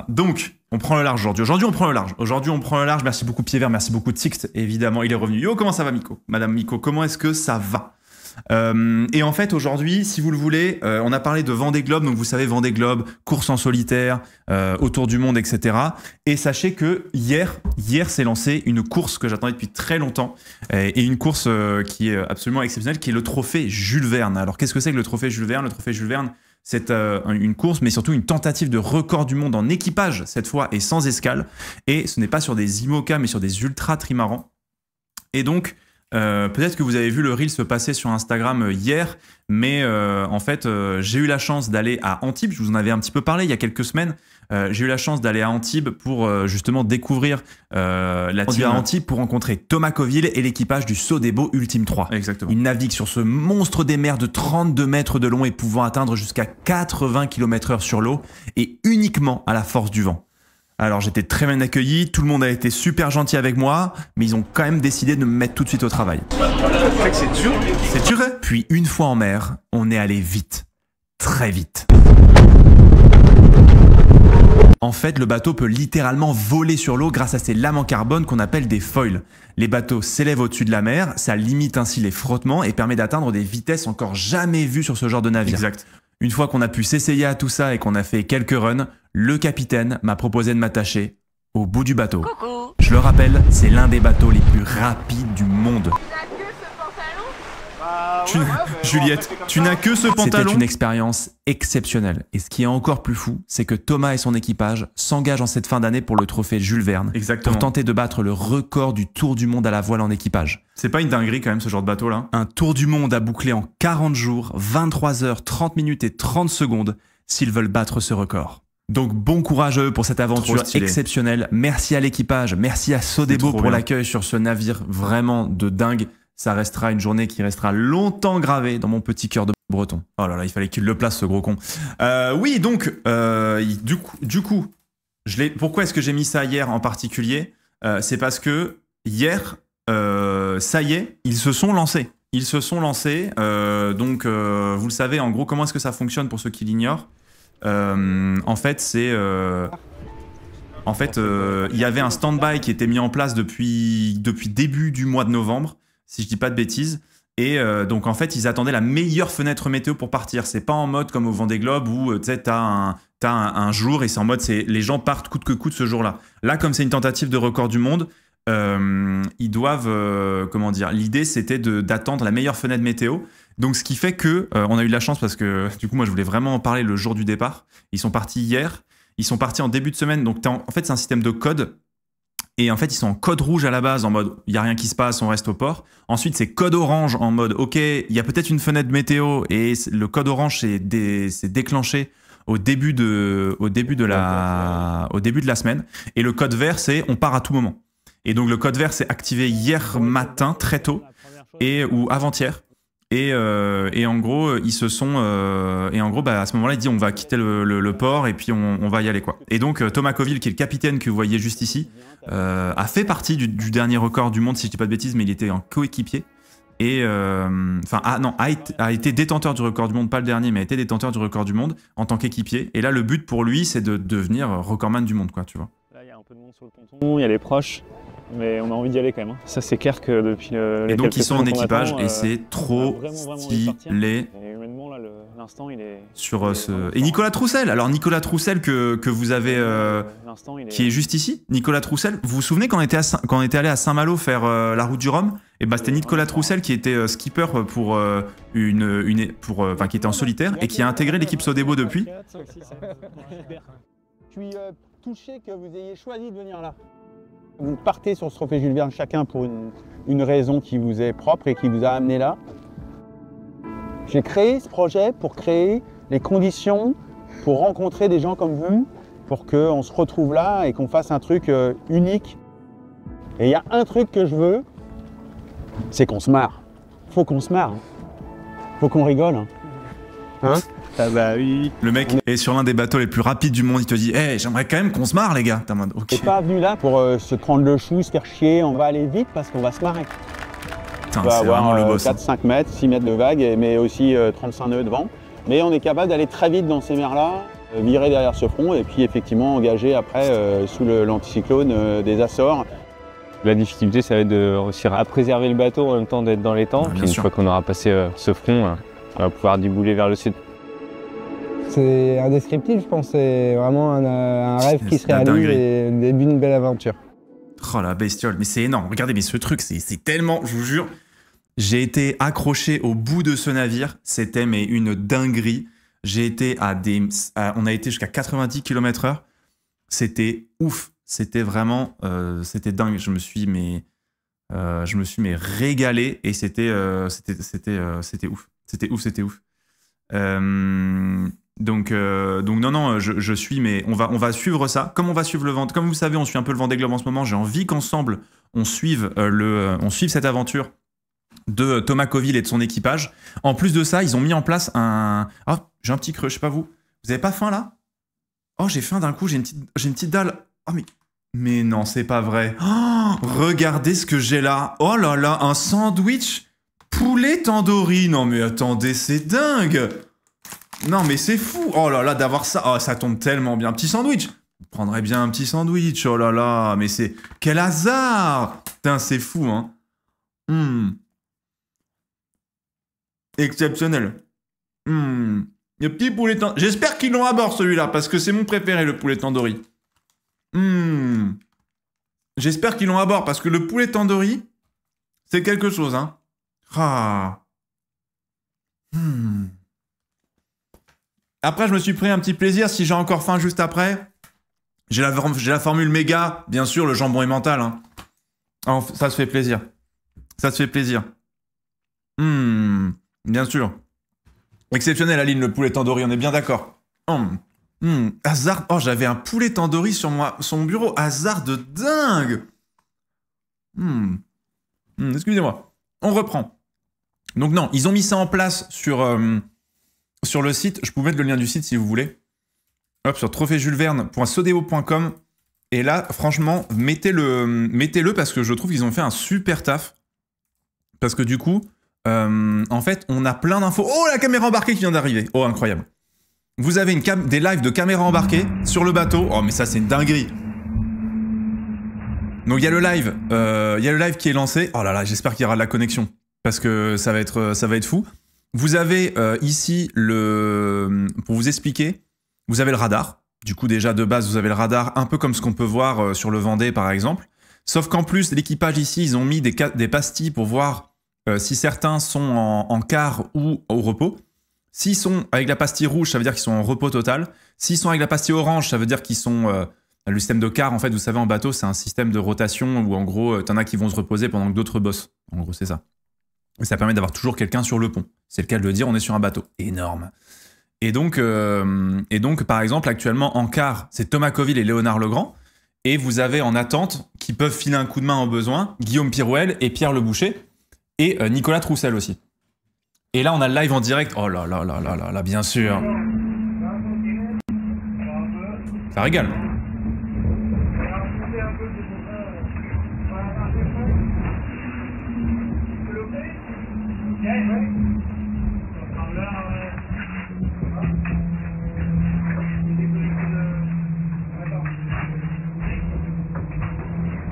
Donc, on prend le large aujourd'hui. Aujourd'hui, on prend le large. Aujourd'hui, on prend le large. Merci beaucoup Pied Vert, merci beaucoup Tix. Évidemment, il est revenu. Yo, comment ça va Miko? Madame Miko, comment est-ce que ça va? Et en fait, aujourd'hui, si vous le voulez, on a parlé de Vendée Globe. Donc, vous savez, Vendée Globe, course en solitaire, autour du monde, etc. Et sachez que hier s'est lancée une course que j'attendais depuis très longtemps. Et une course qui est absolument exceptionnelle, qui est le trophée Jules Verne. Alors, qu'est-ce que c'est que le trophée Jules Verne? Le trophée Jules Verne, c'est une course, mais surtout une tentative de record du monde en équipage, cette fois, et sans escale. Et ce n'est pas sur des IMOCA, mais sur des ultra trimarans. Et donc, peut-être que vous avez vu le reel se passer sur Instagram hier, mais en fait, j'ai eu la chance d'aller à Antibes. Je vous en avais un petit peu parlé il y a quelques semaines. J'ai eu la chance d'aller à Antibes pour justement découvrir la team à Antibes pour rencontrer Thomas Coville et l'équipage du Sodebo Ultime 3. Exactement. Ils naviguent sur ce monstre des mers de 32 mètres de long et pouvant atteindre jusqu'à 80 km/h sur l'eau et uniquement à la force du vent. Alors j'étais très bien accueilli, tout le monde a été super gentil avec moi, mais ils ont quand même décidé de me mettre tout de suite au travail. C'est dur. C'est dur. Puis une fois en mer, on est allé vite. Très vite. En fait, le bateau peut littéralement voler sur l'eau grâce à ces lames en carbone qu'on appelle des foils. Les bateaux s'élèvent au-dessus de la mer, ça limite ainsi les frottements et permet d'atteindre des vitesses encore jamais vues sur ce genre de navire. Exact. Une fois qu'on a pu s'essayer à tout ça et qu'on a fait quelques runs, le capitaine m'a proposé de m'attacher au bout du bateau. Coucou. Je le rappelle, c'est l'un des bateaux les plus rapides du monde. Juliette, tu n'as que ce pantalon. C'était une expérience exceptionnelle. Et ce qui est encore plus fou, c'est que Thomas et son équipage s'engagent en cette fin d'année pour le trophée Jules Verne. Exactement. Pour tenter de battre le record du tour du monde à la voile en équipage. C'est pas une dinguerie quand même ce genre de bateau là. Un tour du monde à boucler en 40 jours, 23 heures, 30 minutes et 30 secondes s'ils veulent battre ce record. Donc bon courage à eux pour cette aventure exceptionnelle. Merci à l'équipage, merci à Sodebo pour l'accueil sur ce navire vraiment de dingue. Ça restera une journée qui restera longtemps gravée dans mon petit cœur de breton. Oh là là, il fallait qu'il le place ce gros con. Oui, donc, du coup pourquoi est-ce que j'ai mis ça hier en particulier? C'est parce que hier, ça y est, ils se sont lancés. Ils se sont lancés. Donc, vous le savez, en gros, comment est-ce que ça fonctionne pour ceux qui l'ignorent? En fait, c'est... il y avait un stand-by qui était mis en place depuis début du mois de novembre, si je dis pas de bêtises. Et donc, en fait, ils attendaient la meilleure fenêtre météo pour partir. C'est pas en mode comme au Vendée Globe où tu sais, t'as un jour et c'est en mode les gens partent coûte que coûte ce jour-là. Là, comme c'est une tentative de record du monde, ils doivent, comment dire, l'idée c'était d'attendre la meilleure fenêtre météo. Donc, ce qui fait que on a eu de la chance parce que du coup, moi, je voulais vraiment en parler le jour du départ. Ils sont partis hier. Ils sont partis en début de semaine. Donc, en fait, c'est un système de code. Et en fait, ils sont en code rouge à la base, en mode il n'y a rien qui se passe, on reste au port. Ensuite, c'est code orange en mode ok, il y a peut-être une fenêtre météo et le code orange s'est déclenché au début de la semaine. Et le code vert, c'est on part à tout moment. Et donc, le code vert s'est activé hier matin, très tôt, ou avant-hier. Et en gros, ils se sont... à ce moment-là, il dit on va quitter le port et puis on va y aller, quoi. Et donc, Thomas Coville, qui est le capitaine que vous voyez juste ici, a fait partie du dernier record du monde, si je dis pas de bêtises, mais il était en coéquipier. Et... a été détenteur du record du monde, pas le dernier, mais a été détenteur du record du monde en tant qu'équipier. Et là, le but pour lui, c'est de devenir recordman du monde, quoi, tu vois. Là, il y a un peu de monde sur le ponton, il y a les proches. Mais on a envie d'y aller quand même. Ça, c'est clair que depuis les... Et donc, ils sont en équipage et c'est trop stylé. Et humainement, là, l'instant, il est... Sur ce... Et Nicolas Troussel. Alors, Nicolas Troussel que vous avez... qui est juste ici. Nicolas Troussel. Vous vous souvenez quand on était allé à Saint-Malo faire la route du Rhum? Et bah, c'était Nicolas Troussel qui était skipper pour qui était en solitaire et qui a intégré l'équipe Sodebo depuis. Je suis touché que vous ayez choisi de venir là. Vous partez sur ce trophée Jules Verne chacun pour une raison qui vous est propre et qui vous a amené là. J'ai créé ce projet pour créer les conditions pour rencontrer des gens comme vous, pour qu'on se retrouve là et qu'on fasse un truc unique. Et il y a un truc que je veux, c'est qu'on se marre. Faut qu'on se marre. Faut qu'on rigole. Hein? Ah bah oui. Le mec est sur l'un des bateaux les plus rapides du monde, il te dit hey, j'aimerais quand même qu'on se marre les gars. T'es en mode, okay. On n'est pas venu là pour se prendre le chou, se faire chier, on va aller vite parce qu'on va se marrer. On va avoir 4-5 mètres, 6 mètres de vague, mais aussi 35 nœuds de vent. Mais on est capable d'aller très vite dans ces mers-là. virer derrière ce front et puis effectivement engager après sous l'anticyclone des Açores. La difficulté, ça va être de réussir à préserver le bateau en même temps d'être dans les temps. Puis une fois qu'on aura passé ce front, on va pouvoir débouler vers le sud. C'est indescriptible, je pense. C'est vraiment un rêve qui se réalise et le début d'une belle aventure. Oh la bestiole, mais c'est énorme. Regardez, mais ce truc, c'est tellement, je vous jure, j'ai été accroché au bout de ce navire. C'était mais une dinguerie. J'ai été on a été jusqu'à 90 km/h. C'était ouf. C'était vraiment, c'était dingue. Je me suis régalé et c'était ouf. C'était ouf. Donc non, je suis, mais on va suivre ça. Comme on va suivre le Vendée, comme vous savez, on suit un peu le Vendée Globe en ce moment. J'ai envie qu'ensemble on suive cette aventure de Thomas Coville et de son équipage. En plus de ça, ils ont mis en place un. Oh, j'ai un petit creux, je sais pas vous. Vous avez pas faim là? Oh, j'ai faim d'un coup. J'ai une petite dalle. Oh mais non, c'est pas vrai. Oh, regardez ce que j'ai là. Oh là là, un sandwich poulet tandoori. Non mais attendez, c'est dingue. Non mais c'est fou. Oh là là, d'avoir ça. Oh, ça tombe tellement bien. Un petit sandwich. Vous prendrez bien un petit sandwich. Oh là là, mais c'est... Quel hasard. Putain, c'est fou, hein. Exceptionnel. Le petit poulet tandoori. J'espère qu'ils l'ont à bord celui-là, parce que c'est mon préféré, le poulet tandoori. J'espère qu'ils l'ont à bord, parce que le poulet tandoori, c'est quelque chose, hein. Après, je me suis pris un petit plaisir, si j'ai encore faim juste après. J'ai la formule méga, bien sûr, le jambon emmental, hein. Alors, ça se fait plaisir. Ça se fait plaisir. Bien sûr. Exceptionnel, Aline, le poulet tandoori, on est bien d'accord. Hasard. Oh, j'avais un poulet tandoori sur son bureau. Hasard de dingue. Excusez-moi. On reprend. Donc non, ils ont mis ça en place sur le site. Je peux mettre le lien du site si vous voulez. Hop, sur trophéjulesverne.sodebo.com. Et là, franchement, mettez-le parce que je trouve qu'ils ont fait un super taf. Parce que du coup, en fait, on a plein d'infos. Oh, la caméra embarquée qui vient d'arriver. Oh, incroyable. Vous avez des lives de caméras embarquées sur le bateau. Oh, mais ça, c'est une dinguerie. Donc, il y a le live qui est lancé. Oh là là, j'espère qu'il y aura de la connexion. Parce que ça va être fou. Vous avez ici pour vous expliquer, vous avez le radar. Du coup, déjà, de base, vous avez le radar, un peu comme ce qu'on peut voir sur le Vendée, par exemple. Sauf qu'en plus, l'équipage ici, ils ont mis des pastilles pour voir si certains sont en quart ou au repos. S'ils sont avec la pastille rouge, ça veut dire qu'ils sont en repos total. S'ils sont avec la pastille orange, ça veut dire qu'ils sont... le système de quart, en fait, vous savez, en bateau, c'est un système de rotation où, en gros, t'en as qui vont se reposer pendant que d'autres bossent. En gros, c'est ça. Et ça permet d'avoir toujours quelqu'un sur le pont. C'est le cas de le dire, on est sur un bateau. Énorme. Et donc, par exemple, actuellement, en quart, c'est Thomas Coville et Léonard Legrand. Et vous avez en attente, qui peuvent filer un coup de main au besoin, Guillaume Pirouel et Pierre Le Boucher. Et Nicolas Troussel aussi. Et là, on a le live en direct. Oh là là là là là là, bien sûr. Ça régale.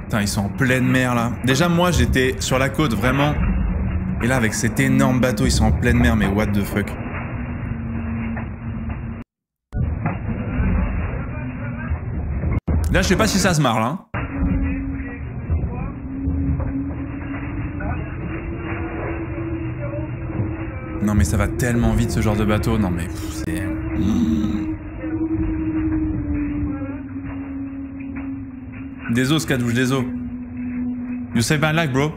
Putain, ils sont en pleine mer là. Déjà, moi, j'étais sur la côte vraiment. Et là, avec cet énorme bateau, ils sont en pleine mer, mais what the fuck. Là, je sais pas si ça se marre, là. Non, mais ça va tellement vite, ce genre de bateau. Non, mais c'est... Des os, Scadouche, des os. You save my life, bro.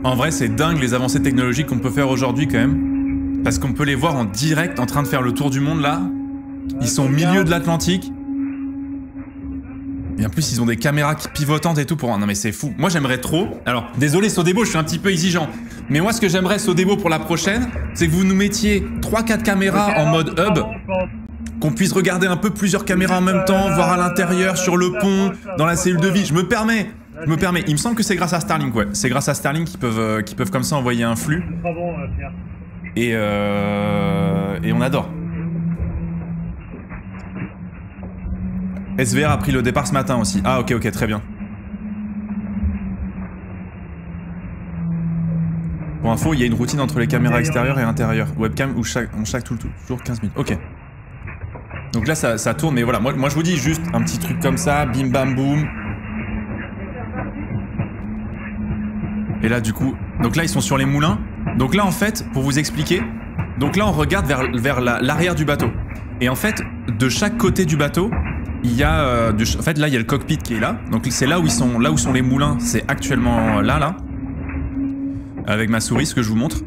En vrai, c'est dingue les avancées technologiques qu'on peut faire aujourd'hui quand même. Parce qu'on peut les voir en direct en train de faire le tour du monde là. Ils sont au milieu de l'Atlantique. Et en plus, ils ont des caméras pivotantes et tout pour... Non mais c'est fou. Moi, j'aimerais trop... Alors, désolé Sodebo, je suis un petit peu exigeant. Mais moi, ce que j'aimerais Sodebo pour la prochaine, c'est que vous nous mettiez 3-4 caméras en mode hub. Qu'on puisse regarder un peu plusieurs caméras en même temps, voir à l'intérieur, sur le pont, dans la cellule de vie. Je me permets. Je me permets, il me semble que c'est grâce à Starlink, ouais. C'est grâce à Starlink qu'ils peuvent comme ça envoyer un flux. Pas bon, Pierre. Et on adore. SVR a pris le départ ce matin aussi. Ah ok, très bien. Pour info, il y a une routine entre les caméras extérieures et intérieures. Webcam ou chaque toujours 15 minutes. Ok. Donc là ça tourne, mais voilà, moi je vous dis juste un petit truc comme ça, bim bam boum. Et là du coup, donc là ils sont sur les moulins. Donc là en fait, pour vous expliquer, donc là on regarde vers l'arrière du bateau. Et en fait, de chaque côté du bateau, il y a, en fait là il y a le cockpit qui est là. Donc c'est là où sont les moulins, c'est actuellement là. Avec ma souris, ce que je vous montre.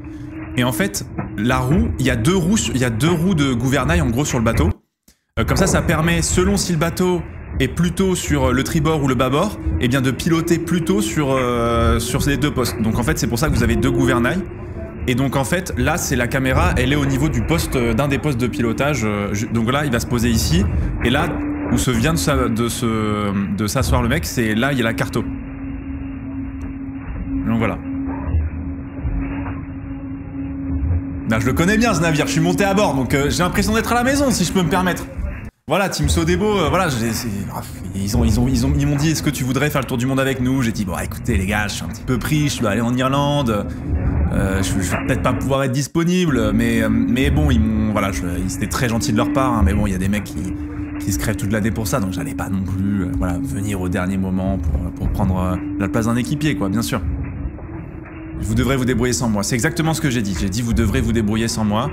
Et en fait, la roue, il y a deux roues de gouvernail en gros sur le bateau. Comme ça permet, selon si le bateau est plutôt sur le tribord ou le bâbord, eh bien de piloter plutôt sur ces deux postes. Donc en fait, c'est pour ça que vous avez deux gouvernails. Et donc en fait, là, c'est la caméra, elle est au niveau du poste, d'un des postes de pilotage. Donc là, il va se poser ici. Et là, où se vient de s'asseoir le mec, c'est là, il y a la carto. Donc voilà. Là, je le connais bien ce navire, je suis monté à bord, donc j'ai l'impression d'être à la maison, si je peux me permettre. Voilà, Team Sodebo, voilà, ils m'ont dit, est-ce que tu voudrais faire le tour du monde avec nous? J'ai dit, bon, écoutez les gars, je suis un petit peu pris, je dois aller en Irlande, je vais peut-être pas pouvoir être disponible, mais bon, c'était très gentil de leur part, hein, mais bon, il y a des mecs qui se crèvent toute l'année pour ça, donc j'allais pas non plus, voilà, venir au dernier moment pour prendre la place d'un équipier, quoi, bien sûr. Vous devrez vous débrouiller sans moi. C'est exactement ce que j'ai dit. J'ai dit vous devrez vous débrouiller sans moi.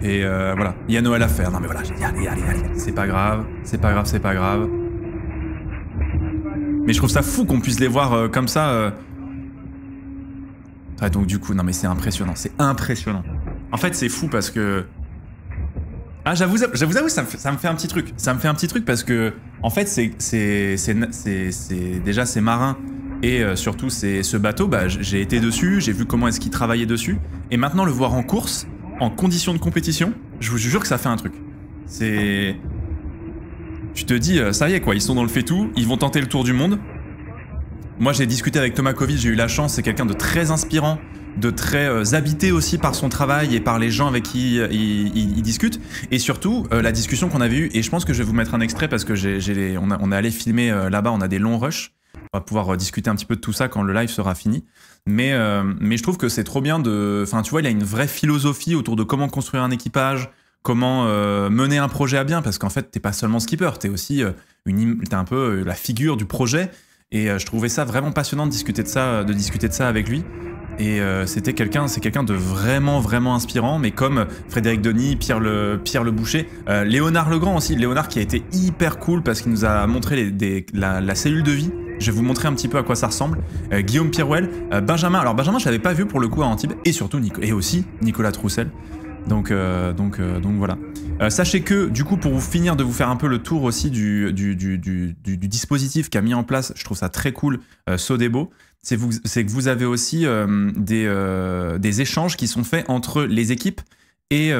Et voilà. Il y a Noël à faire. Non mais voilà, j'ai dit allez. C'est pas grave. C'est pas grave. Mais je trouve ça fou qu'on puisse les voir comme ça. Ouais, donc du coup, non mais c'est impressionnant. C'est impressionnant. En fait, c'est fou parce que... Ah, j'avoue, ça me fait un petit truc. Ça me fait un petit truc parce que... En fait, déjà, ces marins... Et surtout, ce bateau, bah, j'ai été dessus, j'ai vu comment est-ce qu'il travaillait dessus. Et maintenant, le voir en course, en conditions de compétition, je vous jure que ça fait un truc. C'est... Tu te dis, ça y est quoi, ils sont dans le fait-tout, ils vont tenter le tour du monde. Moi, j'ai discuté avec Thomas Covid, j'ai eu la chance, c'est quelqu'un de très inspirant, de très habité aussi par son travail et par les gens avec qui il discute. Et surtout, la discussion qu'on avait eue, et je pense que je vais vous mettre un extrait parce que on est allé filmer là-bas, on a des longs rushs. On va pouvoir discuter un petit peu de tout ça quand le live sera fini. Mais je trouve que c'est trop bien de... Enfin, tu vois, il a une vraie philosophie autour de comment construire un équipage, comment mener un projet à bien, parce qu'en fait, t'es pas seulement skipper, t'es aussi t'es un peu la figure du projet. Et je trouvais ça vraiment passionnant de discuter de ça avec lui. Et c'est quelqu'un de vraiment inspirant, mais comme Frédéric Denis, Pierre Le Boucher, Léonard Legrand aussi, Léonard qui a été hyper cool parce qu'il nous a montré la cellule de vie. Je vais vous montrer un petit peu à quoi ça ressemble. Guillaume Pirouel, Benjamin. Alors Benjamin, je l'avais pas vu pour le coup à Antibes, et surtout aussi Nicolas Troussel. Donc voilà. Sachez que du coup, pour vous finir de vous faire un peu le tour aussi du dispositif qu'a mis en place, je trouve ça très cool, Sodebo, c'est que vous avez aussi des échanges qui sont faits entre les équipes et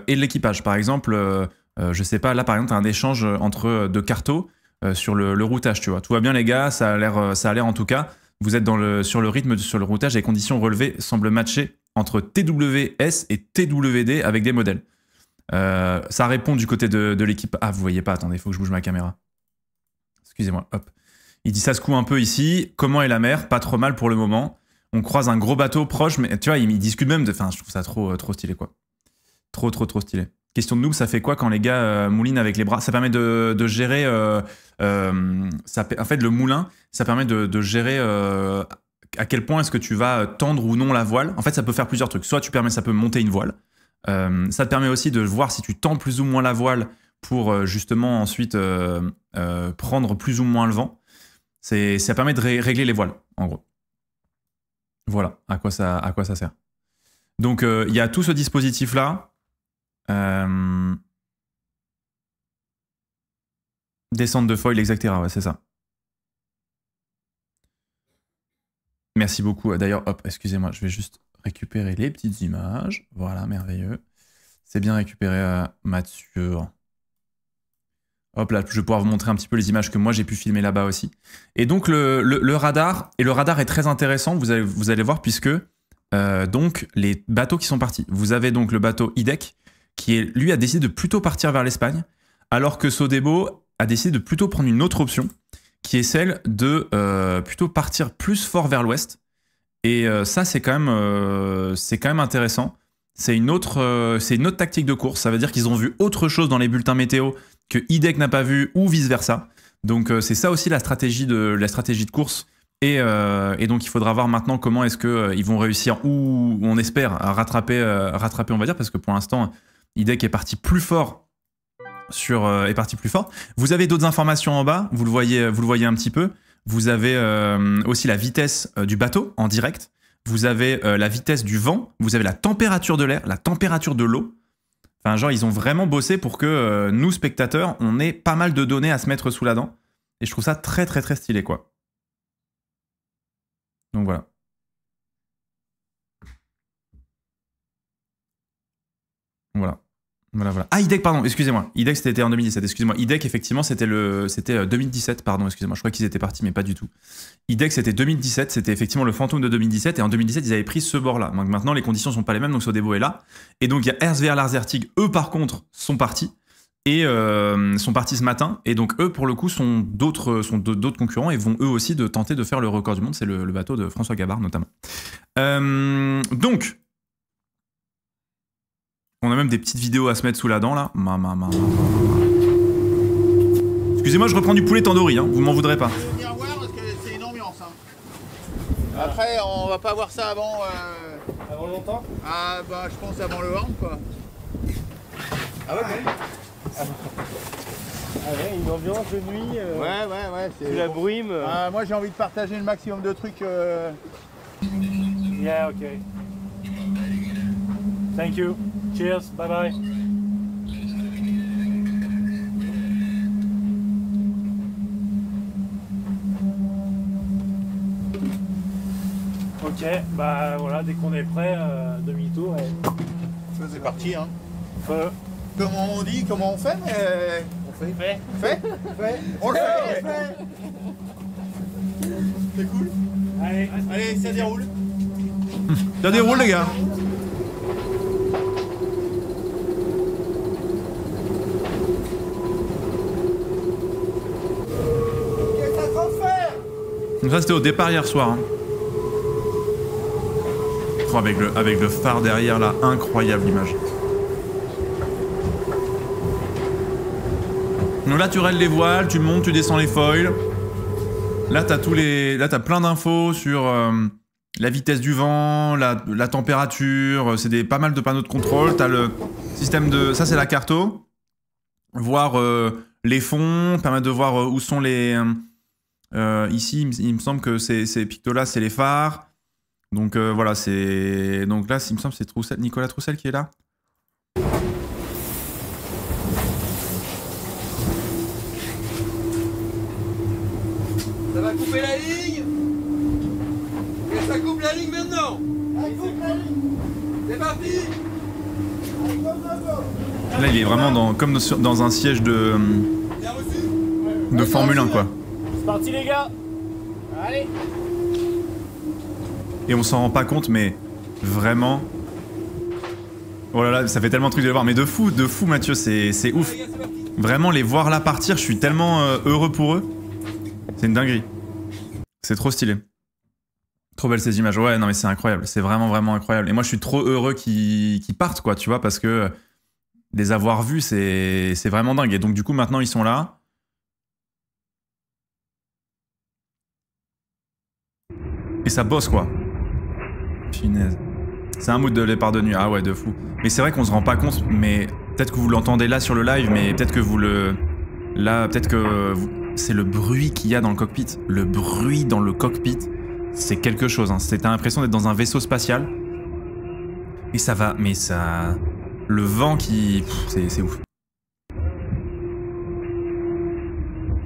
l'équipage. Par exemple, je sais pas, là par exemple, t'as un échange entre deux cartos sur le routage, tu vois. Tout va bien les gars, ça a l'air en tout cas. Vous êtes sur le rythme, sur le routage, les conditions relevées semblent matcher entre TWS et TWD avec des modèles. Ça répond du côté de l'équipe. Ah, vous voyez pas, attendez, il faut que je bouge ma caméra. Excusez-moi, hop. Il dit ça secoue un peu ici. Comment est la mer? Pas trop mal pour le moment. On croise un gros bateau proche, mais tu vois, ils discutent même de... Enfin, je trouve ça trop stylé, quoi. Trop stylé. Question de noob, ça fait quoi quand les gars moulinent avec les bras? Ça permet de gérer... en fait, le moulin, ça permet de gérer... à quel point est-ce que tu vas tendre ou non la voile. En fait, ça peut faire plusieurs trucs. Soit ça peut monter une voile. Ça te permet aussi de voir si tu tends plus ou moins la voile pour justement ensuite prendre plus ou moins le vent. Ça permet de régler les voiles, en gros. Voilà à quoi ça sert. Donc, il y a tout ce dispositif-là. Descente de foil, etc. Ouais, c'est ça. Merci beaucoup. D'ailleurs, hop, excusez-moi, je vais juste récupérer les petites images. Voilà, merveilleux. C'est bien récupéré, Mathieu. Hop là, je vais pouvoir vous montrer un petit peu les images que moi j'ai pu filmer là-bas aussi. Et donc le radar, et le radar est très intéressant, vous allez voir, puisque donc les bateaux qui sont partis. Vous avez donc le bateau Idek, qui lui a décidé de plutôt partir vers l'Espagne, alors que Sodebo a décidé de plutôt prendre une autre option, qui est celle de plutôt partir plus fort vers l'ouest. Et ça, c'est quand même intéressant. C'est une autre tactique de course. Ça veut dire qu'ils ont vu autre chose dans les bulletins météo que Idek n'a pas vu, ou vice-versa. Donc c'est ça aussi la stratégie de course. Et donc il faudra voir maintenant comment est-ce qu'ils vont réussir, ou on espère, à rattraper, on va dire, parce que pour l'instant, Idek est parti plus fort. Vous avez d'autres informations en bas, vous le voyez un petit peu. Vous avez aussi la vitesse du bateau en direct. Vous avez la vitesse du vent. Vous avez la température de l'air, la température de l'eau. Enfin, genre, ils ont vraiment bossé pour que nous, spectateurs, on ait pas mal de données à se mettre sous la dent. Et je trouve ça très, très, très stylé, quoi. Donc voilà. Voilà. Ah, Idek, pardon, excusez-moi. Idek, c'était en 2017, excusez-moi. Idek, effectivement, c'était 2017, pardon, excusez-moi. Je crois qu'ils étaient partis, mais pas du tout. Idek, c'était 2017, c'était effectivement le fantôme de 2017, et en 2017, ils avaient pris ce bord-là. Donc maintenant, les conditions sont pas les mêmes, donc Sodebo est là. Et donc, il y a RSVR Lasertig, eux, par contre, sont partis, et sont partis ce matin, et donc eux, pour le coup, sont d'autres concurrents, et vont eux aussi tenter de faire le record du monde. C'est le bateau de François Gabard, notamment. Donc... On a même des petites vidéos à se mettre sous la dent, là. Excusez-moi, je reprends du poulet tandoori, hein. Vous m'en voudrez pas. Je vais venir voir parce que c'est une ambiance. Hein. Après, on va pas voir ça avant... Avant longtemps? Ah bah, je pense avant le Horn, quoi. Ah ouais, Ah ouais, une ambiance de nuit. Ouais. C'est la brume. Moi, j'ai envie de partager le maximum de trucs. Yeah, ok. Thank you. Cheers. Bye bye. Ok, bah voilà, dès qu'on est prêt, demi-tour et... C'est parti, hein. Feu. Comment on dit, comment on fait, mais... On fait. Fait. On le fait. C'est cool. Allez, ça déroule. Ça déroule, les gars. Donc ça, c'était au départ hier soir. Hein. Oh, avec le phare derrière, là, incroyable image. Donc là, tu règles les voiles, tu montes, tu descends les foils. Là, t'as plein d'infos sur la vitesse du vent, la température. C'est pas mal de panneaux de contrôle. T'as le système de... Ça, c'est la carto. Voir les fonds, permettre de voir où sont les... ici, il me semble que ces pictos-là, c'est les phares. Donc voilà, c'est... Donc là, il me semble que c'est Nicolas Troussel qui est là. Ça va couper la ligne. Et ça coupe la ligne maintenant. C'est parti. Là, il est vraiment comme dans un siège de Formule 1, quoi. C'est parti, les gars. Allez. Et on s'en rend pas compte, mais vraiment... Oh là là, ça fait tellement de trucs de les voir. Mais de fou, Mathieu, c'est ouf. Vraiment, les voir là partir, je suis tellement heureux pour eux. C'est une dinguerie. C'est trop stylé. Trop belles ces images. Ouais, non mais c'est incroyable. C'est vraiment, vraiment incroyable. Et moi, je suis trop heureux qu'ils partent, quoi, tu vois, parce que les avoir vus, c'est vraiment dingue. Et donc, du coup, maintenant, ils sont là. Et ça bosse, quoi. Punaise. C'est un mood de départ de nuit. Ah ouais, de fou. Mais c'est vrai qu'on se rend pas compte, mais peut-être que vous l'entendez là sur le live, mais peut-être que vous le... Là, peut-être que... C'est le bruit qu'il y a dans le cockpit. Le bruit dans le cockpit, c'est quelque chose. Hein. T'as l'impression d'être dans un vaisseau spatial. Et ça va... Mais ça... Le vent qui... C'est ouf.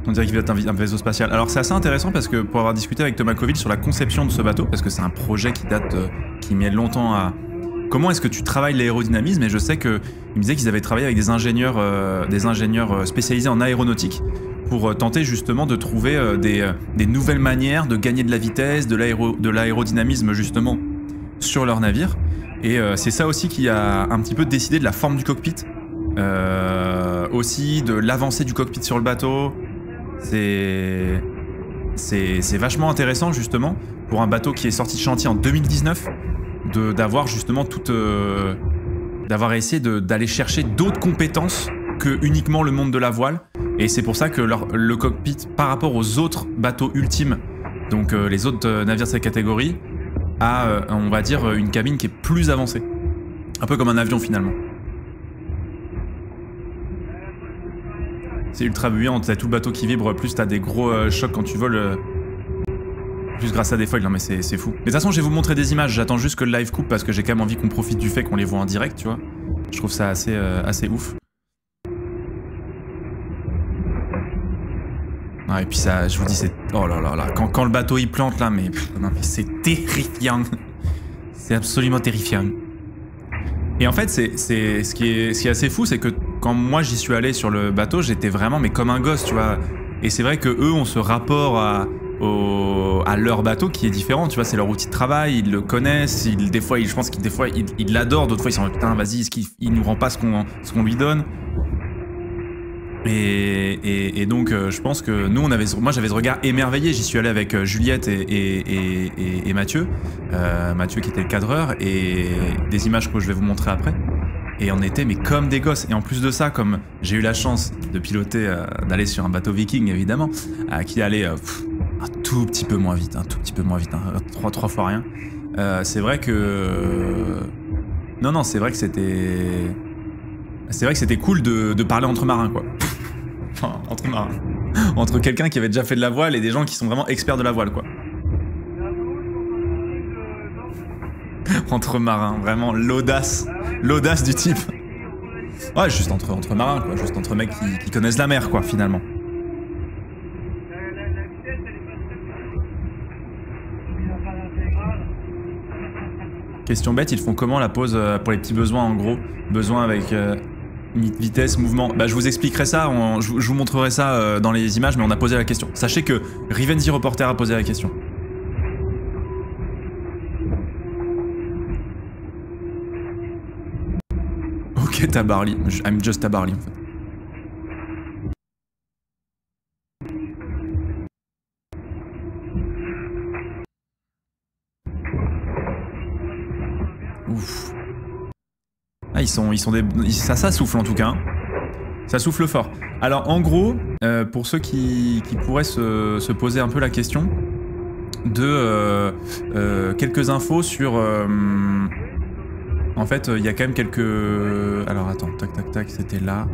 On dirait qu'il va être un vaisseau spatial. Alors c'est assez intéressant parce que pour avoir discuté avec Thomas Coville sur la conception de ce bateau, parce que c'est un projet qui date, qui met longtemps à... Comment est-ce que tu travailles l'aérodynamisme? Et je sais que il me disait qu'ils avaient travaillé avec des ingénieurs spécialisés en aéronautique pour tenter justement de trouver des nouvelles manières de gagner de la vitesse, de l'aérodynamisme justement sur leur navire. Et c'est ça aussi qui a un petit peu décidé de la forme du cockpit, aussi de l'avancée du cockpit sur le bateau. C'est vachement intéressant justement pour un bateau qui est sorti de chantier en 2019 d'avoir justement d'avoir essayé d'aller chercher d'autres compétences que uniquement le monde de la voile. Et c'est pour ça que le cockpit par rapport aux autres bateaux ultimes, donc les autres navires de cette catégorie, a on va dire une cabine qui est plus avancée. Un peu comme un avion finalement. C'est ultra buant, t'as tout le bateau qui vibre, plus t'as des gros chocs quand tu voles. Plus grâce à des foils, non mais c'est fou. Mais de toute façon, je vais vous montrer des images, j'attends juste que le live coupe parce que j'ai quand même envie qu'on profite du fait qu'on les voit en direct, tu vois. Je trouve ça assez ouf. Ah, et puis ça, je vous dis, c'est... Oh là là là, quand le bateau il plante là, mais c'est terrifiant. C'est absolument terrifiant. Et en fait, ce qui est assez fou, c'est que quand moi j'y suis allé sur le bateau, j'étais vraiment mais comme un gosse, tu vois. Et c'est vrai que eux ont ce rapport à leur bateau qui est différent, tu vois, c'est leur outil de travail, ils le connaissent, je pense qu'ils des fois ils l'adorent, d'autres fois ils sont putain vas-y, il nous rend pas ce qu'on lui donne. Et donc je pense que nous moi j'avais ce regard émerveillé, j'y suis allé avec Juliette et Mathieu, Mathieu qui était le cadreur, et des images que je vais vous montrer après. Et on était mais comme des gosses. Et en plus de ça, comme j'ai eu la chance de piloter, d'aller sur un bateau viking évidemment, qui allait un tout petit peu moins vite, trois fois rien. C'est vrai que... Non, c'est vrai que c'était... C'est vrai que c'était cool de parler entre marins, quoi. Enfin, entre marins. Entre quelqu'un qui avait déjà fait de la voile et des gens qui sont vraiment experts de la voile, quoi. Entre marins, vraiment l'audace du type. Ouais, juste entre marins, quoi. Juste entre mecs qui connaissent la mer, quoi, finalement. Question bête, ils font comment la pause pour les petits besoins, en gros? Besoin avec vitesse, mouvement. Bah, je vous expliquerai ça, je vous montrerai ça dans les images, mais on a posé la question. Sachez que Rivenzi Reporter a posé la question. Ok, Tabarly. I'm just Tabarly, en fait. Ouf. Ah, ça souffle en tout cas. Ça souffle fort. Alors en gros, pour ceux qui pourraient se poser un peu la question, de quelques infos sur... en fait, il y a quand même quelques... Alors attends, tac, c'était là.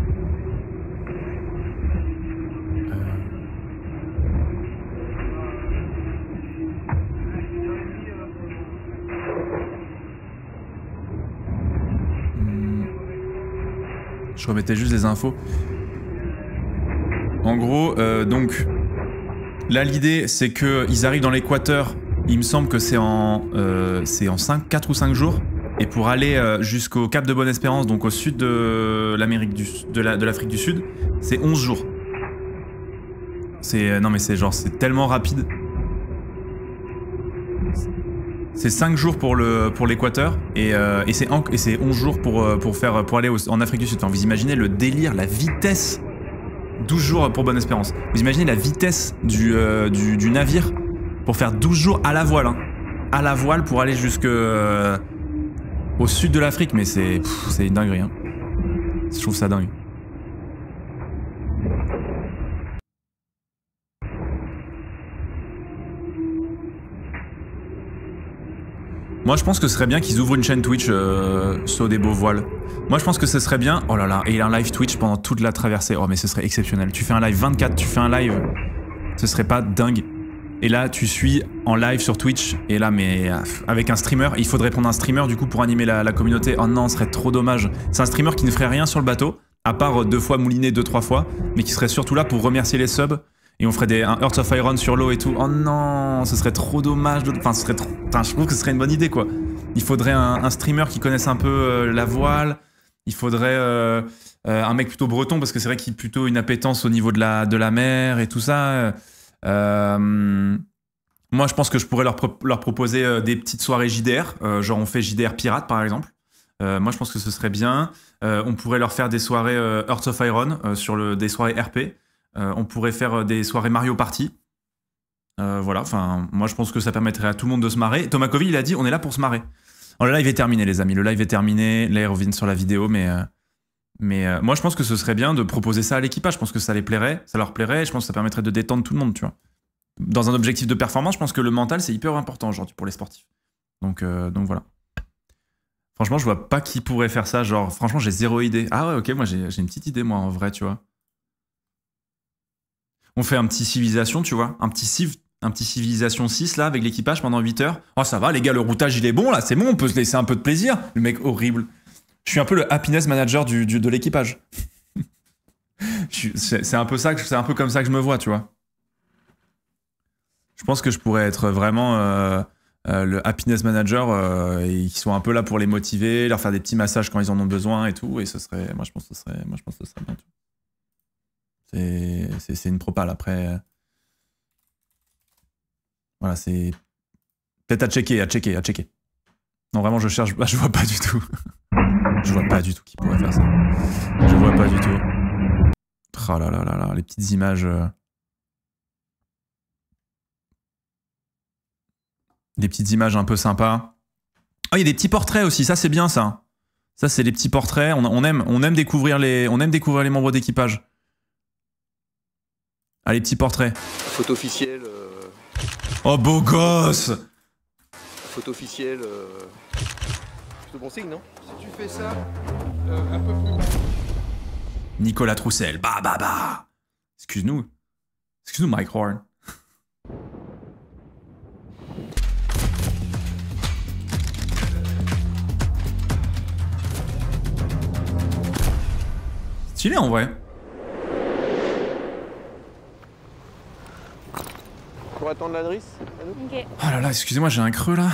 Je remettais juste des infos. En gros, donc, là l'idée c'est qu'ils arrivent dans l'équateur, il me semble que c'est en 4 ou 5 jours. Et pour aller jusqu'au Cap de Bonne-Espérance, donc au sud de l'Amérique de l'Afrique du Sud, c'est 11 jours. Non mais c'est genre, c'est tellement rapide. C'est 5 jours pour l'équateur et c'est 11 jours pour aller en Afrique du Sud. Enfin, vous imaginez le délire, la vitesse. 12 jours pour Bonne-Espérance. Vous imaginez la vitesse du navire pour faire 12 jours à la voile. Hein. À la voile pour aller jusque au sud de l'Afrique, mais c'est une dinguerie. Hein. Je trouve ça dingue. Moi, je pense que ce serait bien qu'ils ouvrent une chaîne Twitch Sodebo Voile. Moi, je pense que ce serait bien. Oh là là, et il a un live Twitch pendant toute la traversée. Oh, mais ce serait exceptionnel. Tu fais un live 24, tu fais un live. Ce serait pas dingue. Et là, tu suis en live sur Twitch. Et là, mais avec un streamer, il faudrait prendre un streamer du coup pour animer la communauté. Oh non, ce serait trop dommage. C'est un streamer qui ne ferait rien sur le bateau, à part 2 fois mouliné 2-3 fois, mais qui serait surtout là pour remercier les subs. Et on ferait un Hearts of Iron sur l'eau et tout. Oh non, ce serait trop dommage. Enfin, ce serait trop... Enfin, je trouve que ce serait une bonne idée, quoi. Il faudrait un streamer qui connaisse un peu la voile, Il faudrait un mec plutôt breton, parce que c'est vrai qu'il a plutôt une appétence au niveau de la mer et tout ça. Moi, je pense que je pourrais leur proposer des petites soirées JDR. Genre, on fait JDR Pirate, par exemple. Moi, je pense que ce serait bien. On pourrait leur faire des soirées Hearts of Iron, des soirées RP. On pourrait faire des soirées Mario Party. Voilà, enfin, moi, je pense que ça permettrait à tout le monde de se marrer. Thomas Covey, il a dit, on est là pour se marrer. Alors, le live est terminé, les amis. Le live est terminé. Là, ils reviennent sur la vidéo, mais moi, je pense que ce serait bien de proposer ça à l'équipage. Je pense que ça leur plairait. Je pense que ça permettrait de détendre tout le monde, tu vois. Dans un objectif de performance, je pense que le mental, c'est hyper important aujourd'hui pour les sportifs. Donc voilà. Franchement, je vois pas qui pourrait faire ça. Genre, franchement, j'ai zéro idée. Ah ouais, ok, moi, j'ai une petite idée, moi, en vrai, tu vois. On fait un petit civilisation, tu vois. Un petit civilisation 6, là, avec l'équipage pendant 8 heures. Oh, ça va, les gars, le routage, il est bon, là, c'est bon, on peut se laisser un peu de plaisir. Le mec horrible. Je suis un peu le happiness manager de l'équipage. C'est un peu comme ça que je me vois, tu vois. Je pense que je pourrais être vraiment le happiness manager et qu'ils soient un peu là pour les motiver, leur faire des petits massages quand ils en ont besoin et tout. Et ce serait, moi je pense que ce serait bien. C'est une propale après. Voilà, c'est peut-être à checker. Non, vraiment, je cherche, je vois pas du tout. Je vois pas du tout qui pourrait faire ça. Je vois pas du tout. Oh là là là là, les petites images. Des petites images un peu sympas. Oh, il y a des petits portraits aussi, ça c'est bien ça. Ça c'est les petits portraits, on aime découvrir les membres d'équipage. Ah, les petits portraits. Photo officielle. Oh, beau gosse. Photo officielle. C'est bon signe, non? Si tu fais ça, un peu plus bas. Nicolas Troussel, bah. Excuse-nous, Mike Horn. Stylé en vrai. Pour attendre la drisse. Ok. Oh là là, excusez-moi, j'ai un creux là.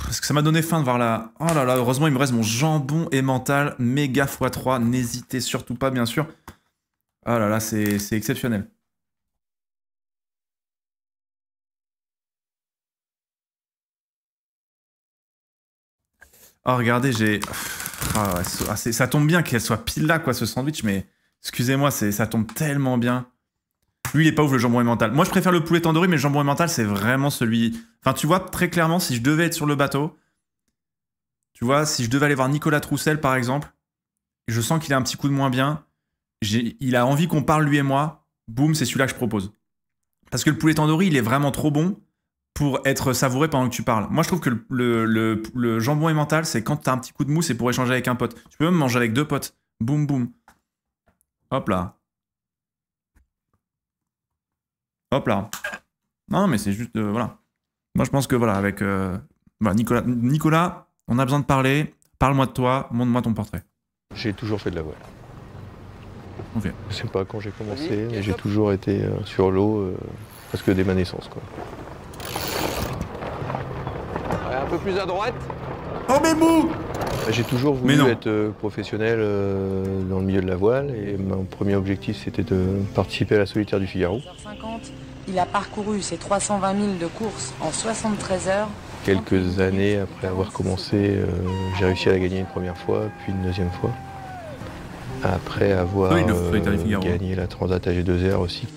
Parce que ça m'a donné faim de voir la... Oh là là, heureusement il me reste mon jambon et mental méga x3. N'hésitez surtout pas, bien sûr. Oh là là, c'est exceptionnel. Oh regardez, j'ai... Ah, ouais, ça tombe bien qu'elle soit pile là, quoi, ce sandwich, mais excusez-moi, ça tombe tellement bien. Lui, il est pas ouf, le jambon emmental. Moi, je préfère le poulet tandoori, mais le jambon emmental, c'est vraiment celui... Enfin, tu vois, très clairement, si je devais être sur le bateau, tu vois, si je devais aller voir Nicolas Troussel, par exemple, je sens qu'il a un petit coup de moins bien, il a envie qu'on parle, lui et moi, boum, c'est celui-là que je propose. Parce que le poulet tandoori, il est vraiment trop bon pour être savouré pendant que tu parles. Moi, je trouve que le jambon emmental, c'est quand t'as un petit coup de mou, c'est pour échanger avec un pote. Tu peux même manger avec 2 potes. Boum, boum. Hop là. Hop là. Non, mais c'est juste... voilà. Moi, je pense que, voilà, avec... voilà, Nicolas, on a besoin de parler. Parle-moi de toi. Montre-moi ton portrait. J'ai toujours fait de la voile. Ok. Je sais pas quand j'ai commencé, mais j'ai toujours été sur l'eau presque dès ma naissance, quoi. Ouais, un peu plus à droite. Oh, mais mou! J'ai toujours voulu être professionnel dans le milieu de la voile et mon premier objectif c'était de participer à la solitaire du Figaro. Il a parcouru ses 320 000 de course en 73 heures. Quelques années après avoir commencé, j'ai réussi à la gagner une première fois, puis une deuxième fois. Après avoir gagné la Transat AG2R aussi.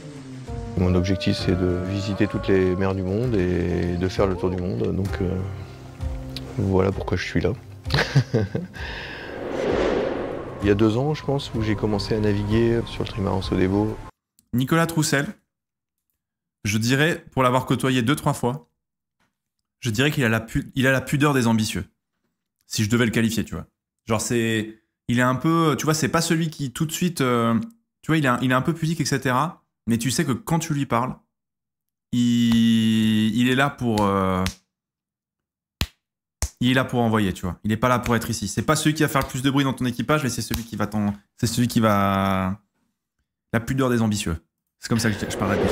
Mon objectif c'est de visiter toutes les mers du monde et de faire le tour du monde. Donc voilà pourquoi je suis là. Il y a 2 ans, je pense, où j'ai commencé à naviguer sur le trimaran Sodebo. Nicolas Troussel, je dirais, pour l'avoir côtoyé 2-3 fois, je dirais qu'il a la pudeur des ambitieux. Si je devais le qualifier, tu vois. Genre, il est un peu... Tu vois, c'est pas celui qui, tout de suite... tu vois, il est un peu pudique, etc. Mais tu sais que quand tu lui parles, il est là pour... il est là pour envoyer, tu vois. Il est pas là pour être ici. C'est pas celui qui va faire le plus de bruit dans ton équipage, mais c'est celui qui va C'est celui qui va... La pudeur des ambitieux. C'est comme ça que je parlerai plus.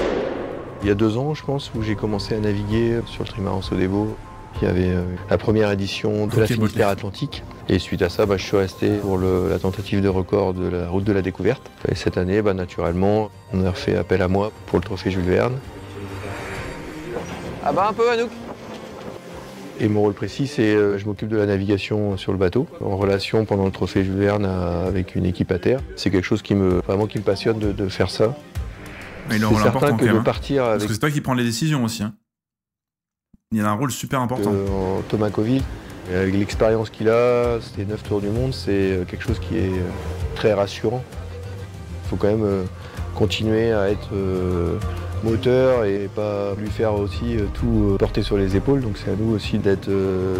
Il y a 2 ans, je pense, où j'ai commencé à naviguer sur le trimaran Sodebo. Il y avait la première édition de la Finistère Atlantique. Et suite à ça, je suis resté pour la tentative de record de la route de la découverte. Et cette année, naturellement, on a fait appel à moi pour le trophée Jules Verne. Ah bah un peu Anouk. Et mon rôle précis, c'est je m'occupe de la navigation sur le bateau, en relation pendant le trophée Jules Verne avec une équipe à terre. C'est quelque chose qui me passionne de faire ça. Mais il a un rôle important que quand même. De partir avec... Parce que c'est toi qui prends les décisions aussi. Hein. Il a un rôle super important. Thomas Coville, avec l'expérience qu'il a, c'était 9 tours du monde, c'est quelque chose qui est très rassurant. Il faut quand même continuer à être moteur et pas lui faire aussi tout porter sur les épaules. Donc c'est à nous aussi d'être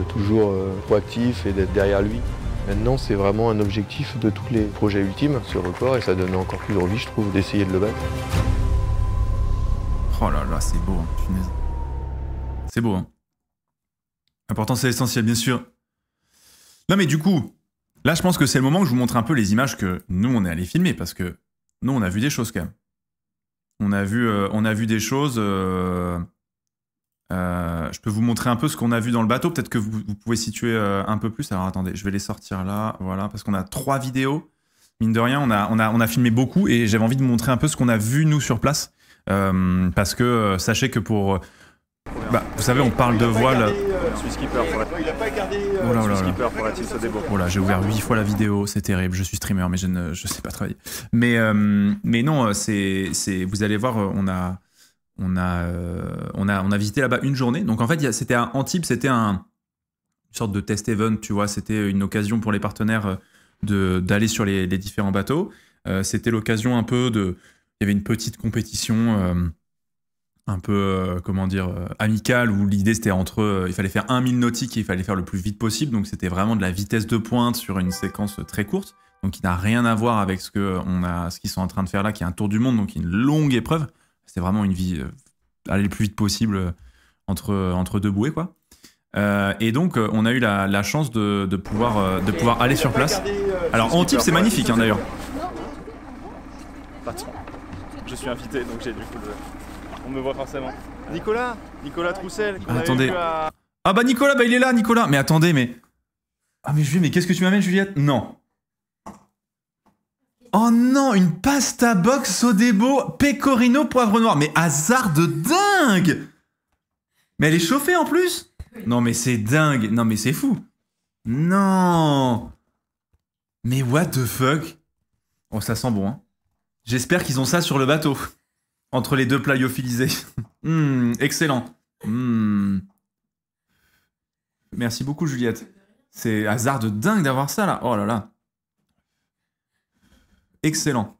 toujours proactif et d'être derrière lui. Maintenant, c'est vraiment un objectif de tous les projets ultimes, ce record, et ça donne encore plus envie, je trouve, d'essayer de le battre. Oh là là, c'est beau, hein, punaise. C'est beau, hein. L'important, c'est l'essentiel, bien sûr. Non, mais du coup, là, je pense que c'est le moment que je vous montre un peu les images que nous, on est allé filmer, parce que nous, on a vu des choses, quand même. On a vu des choses... je peux vous montrer un peu ce qu'on a vu dans le bateau. Peut-être que vous pouvez situer un peu plus. Alors, attendez, je vais les sortir là, voilà, parce qu'on a 3 vidéos. Mine de rien, on a filmé beaucoup, et j'avais envie de vous montrer un peu ce qu'on a vu, nous, sur place. Parce que sachez que pour... vous savez, on parle de voile... Je suis skipper pour la team Sodebo. Voilà, j'ai ouvert 8 fois la vidéo, c'est terrible. Je suis streamer, mais je sais pas travailler. Mais non, vous allez voir, on a visité là-bas une journée. Donc en fait, c'était à Antibes, c'était une sorte de test event, tu vois. C'était une occasion pour les partenaires d'aller sur les différents bateaux. C'était l'occasion un peu de... Il y avait une petite compétition un peu, amicale, où l'idée c'était il fallait faire 1 mille nautiques et il fallait faire le plus vite possible. Donc c'était vraiment de la vitesse de pointe sur une séquence très courte. Donc qui n'a rien à voir avec ce qu'ils sont en train de faire là, qui est un tour du monde, donc une longue épreuve. C'était vraiment une vie, aller le plus vite possible entre deux bouées, quoi. Et donc on a eu la chance de pouvoir aller sur place. Alors Antibes, c'est magnifique, hein, d'ailleurs. Patron. Je suis invité, donc j'ai du coup on me voit forcément. Nicolas Troussel. Attendez. Ah bah Nicolas, il est là, Nicolas. Mais attendez, mais... Ah mais Juliette, mais qu'est-ce que tu m'amènes, Juliette? Non. Oh non, une pasta box Sodebo pecorino poivre noir. Mais hasard de dingue. Mais elle est chauffée en plus. Non mais c'est dingue. Non mais c'est fou. Non. Mais what the fuck. Oh, ça sent bon, hein. J'espère qu'ils ont ça sur le bateau. Entre les 2 plats lyophilisés. Excellent. Merci beaucoup, Juliette. C'est hasard de dingue d'avoir ça, là. Oh là là. Excellent.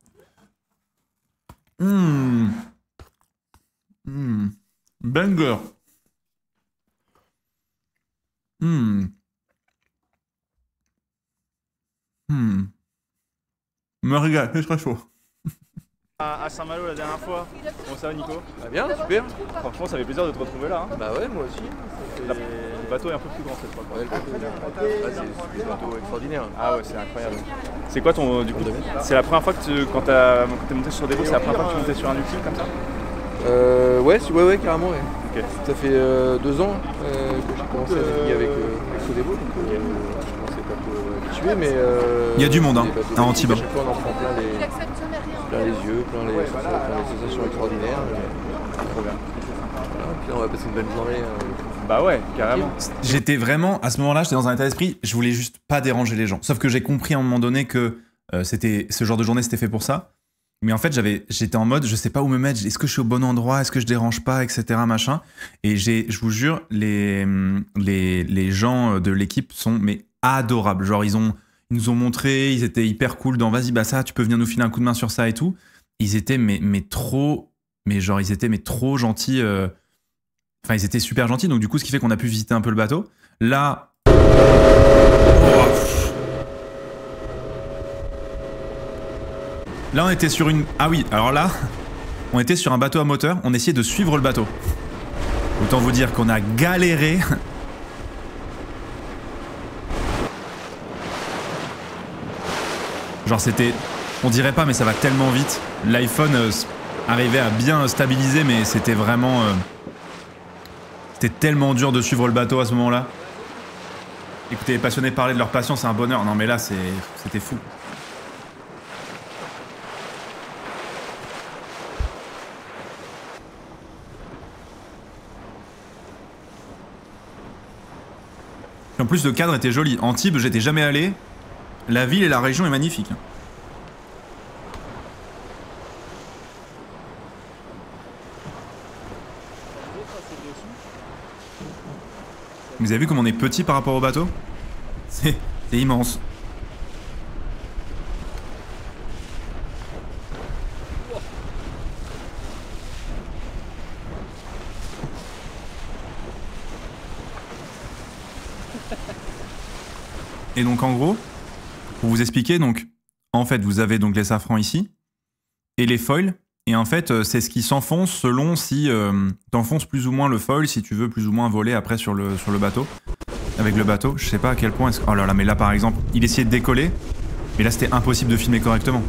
Banger. Me régale, c'est très chaud. À Saint-Malo la dernière fois. Comment ça va, Nico? Bah bien, super. Franchement, ça fait plaisir de te retrouver là. Hein. Bah ouais, moi aussi. Le bateau est un peu plus grand cette fois. Ouais, c'est un bateau extraordinaire. Ah ouais, c'est incroyable. C'est quoi ton... Du coup, c'est la première fois que quand t'es monté sur des boats, c'est la première fois que tu montais sur un ultime comme ça? Ouais, carrément, ouais. Okay. Ça fait 2 ans que j'ai commencé à naviguer avec Sodebo, donc je commençais pas peu habitué, mais... Il y a du monde, hein, à Antibes. À chaque fois, on en prend plein les yeux, plein les sensations extraordinaires. Trop bien. Voilà, puis là, on va passer une belle journée. Bah ouais, carrément. J'étais vraiment, à ce moment-là, j'étais dans un état d'esprit, je voulais juste pas déranger les gens. Sauf que j'ai compris à un moment donné que ce genre de journée, c'était fait pour ça. Mais en fait, j'étais en mode, je sais pas où me mettre, est-ce que je suis au bon endroit, est-ce que je dérange pas, etc., machin. Et je vous jure, les gens de l'équipe sont adorables. Genre, ils nous ont montré, ils étaient hyper cool dans vas-y, bah ça, tu peux venir nous filer un coup de main sur ça et tout. Ils étaient trop gentils. Enfin, ils étaient super gentils, donc du coup, ce qui fait qu'on a pu visiter un peu le bateau. Là... Là, on était sur une... Ah oui, alors là, on était sur un bateau à moteur, on essayait de suivre le bateau. Autant vous dire qu'on a galéré. Genre c'était... On dirait pas, mais ça va tellement vite. L'iPhone arrivait à bien stabiliser, mais c'était vraiment... C'était tellement dur de suivre le bateau à ce moment-là. Écoutez, les passionnés parler de leur passion, c'est un bonheur. Non mais là, c'était fou. En plus, le cadre était joli. Antibes, j'étais jamais allé. La ville et la région est magnifique. Vous avez vu comme on est petit par rapport au bateau? C'est immense. Et donc en gros, pour vous expliquer, donc en fait vous avez donc les safrans ici et les foils. Et en fait, c'est ce qui s'enfonce selon si t'enfonces plus ou moins le foil, si tu veux plus ou moins voler après sur le bateau. Avec le bateau, je sais pas à quel point est-ce que... Oh là là, mais là par exemple, il essayait de décoller, mais là c'était impossible de filmer correctement.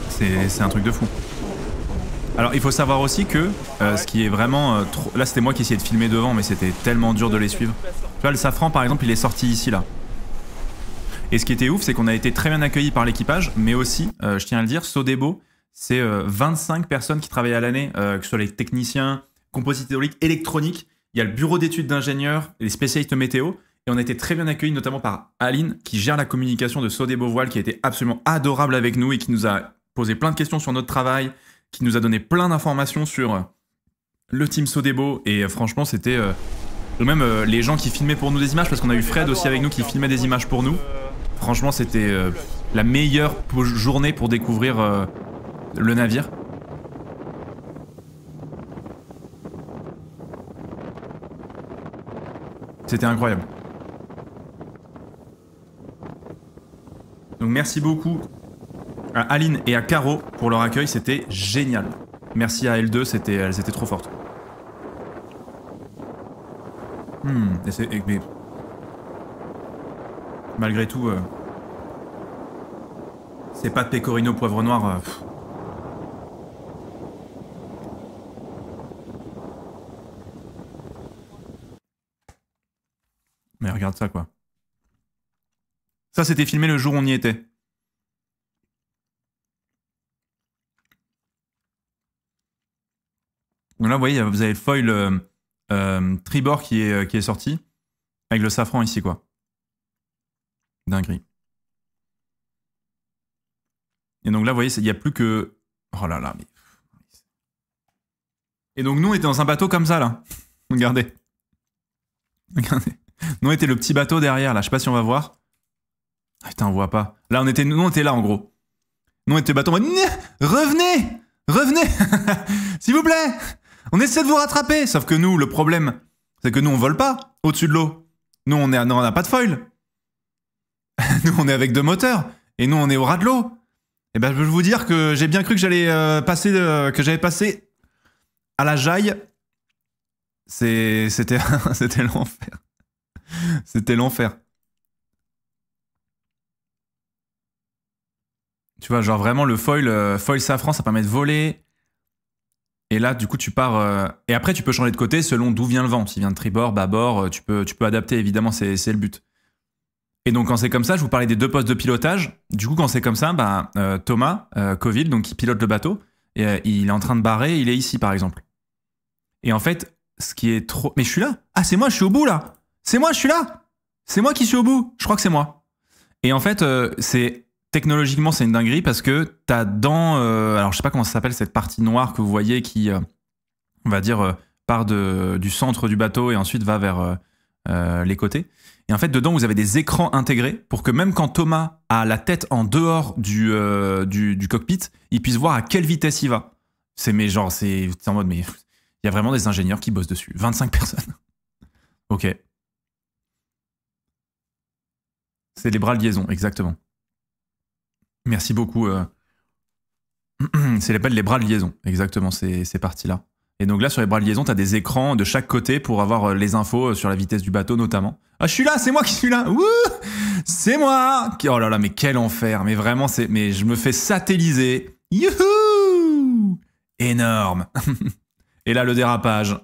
C'est un truc de fou. Alors il faut savoir aussi que ce qui est vraiment... trop... Là c'était moi qui essayais de filmer devant, mais c'était tellement dur de les suivre. Tu vois, le safran par exemple, il est sorti ici là. Et ce qui était ouf, c'est qu'on a été très bien accueillis par l'équipage, mais aussi, je tiens à le dire, Sodebo, c'est 25 personnes qui travaillent à l'année, que ce soit les techniciens, composites hydrauliques, électroniques. Il y a le bureau d'études d'ingénieurs, les spécialistes météo. Et on a été très bien accueillis, notamment par Aline, qui gère la communication de Sodebo Voile, qui a été absolument adorable avec nous et qui nous a posé plein de questions sur notre travail, qui nous a donné plein d'informations sur le team Sodebo. Et franchement, c'était... même les gens qui filmaient pour nous des images, parce qu'on a eu Fred aussi avec nous qui filmait des images pour nous. Franchement, c'était la meilleure journée pour découvrir le navire. C'était incroyable. Donc merci beaucoup à Aline et à Caro pour leur accueil, c'était génial. Merci à L2, elles étaient trop fortes. Mais... Malgré tout, c'est pas de pecorino poivre noir. Mais regarde ça quoi. Ça c'était filmé le jour où on y était. Donc là vous voyez, vous avez le foil tribord qui est sorti avec le safran ici quoi. Dinguerie. Et donc là, vous voyez, il n'y a plus que... Oh là là, mais... Et donc nous, on était dans un bateau comme ça, là. Regardez. Regardez. Nous, on était le petit bateau derrière, là. Je sais pas si on va voir. Ah, putain, on voit pas. Là, nous, on était là, en gros. Nous, on était le bateau en mode... Revenez! Revenez! S'il vous plaît! On essaie de vous rattraper! Sauf que nous, le problème, c'est que nous, on vole pas au-dessus de l'eau. Nous, on n'a pas de foil. Nous, on est avec 2 moteurs. Et nous, on est au ras de l'eau. Et ben, je veux vous dire que j'ai bien cru que j'allais que j'avais passé à la jaille. C'était l'enfer. C'était l'enfer. Tu vois, genre vraiment le foil safran, ça permet de voler. Et là, du coup, tu pars... Et après, tu peux changer de côté selon d'où vient le vent. S'il vient de tribord, bâbord, tu peux adapter, évidemment, c'est le but. Et donc quand c'est comme ça, je vous parlais des 2 postes de pilotage. Du coup, quand c'est comme ça, Thomas Coville, donc qui pilote le bateau, il est en train de barrer, il est ici par exemple. Et en fait, ce qui est trop... Mais je suis là. Ah, c'est moi, je suis au bout là. C'est moi, je suis là. C'est moi qui suis au bout. Je crois que c'est moi. Et en fait, technologiquement, c'est une dinguerie parce que t'as dans... alors, je sais pas comment ça s'appelle cette partie noire que vous voyez qui, on va dire, part du centre du bateau et ensuite va vers les côtés. Et en fait, dedans, vous avez des écrans intégrés pour que même quand Thomas a la tête en dehors du cockpit, il puisse voir à quelle vitesse il va. C'est en mode, mais il y a vraiment des ingénieurs qui bossent dessus. 25 personnes. Ok. C'est les bras de liaison, exactement. Merci beaucoup. C'est les bras de liaison, exactement, ces parties-là. Et donc là, sur les bras de liaison, tu as des écrans de chaque côté pour avoir les infos sur la vitesse du bateau, notamment. Ah, je suis là, c'est moi qui suis là. Wouh, c'est moi. Oh là là, mais quel enfer. Mais vraiment, mais je me fais satelliser. Youhou, énorme. Et là, le dérapage.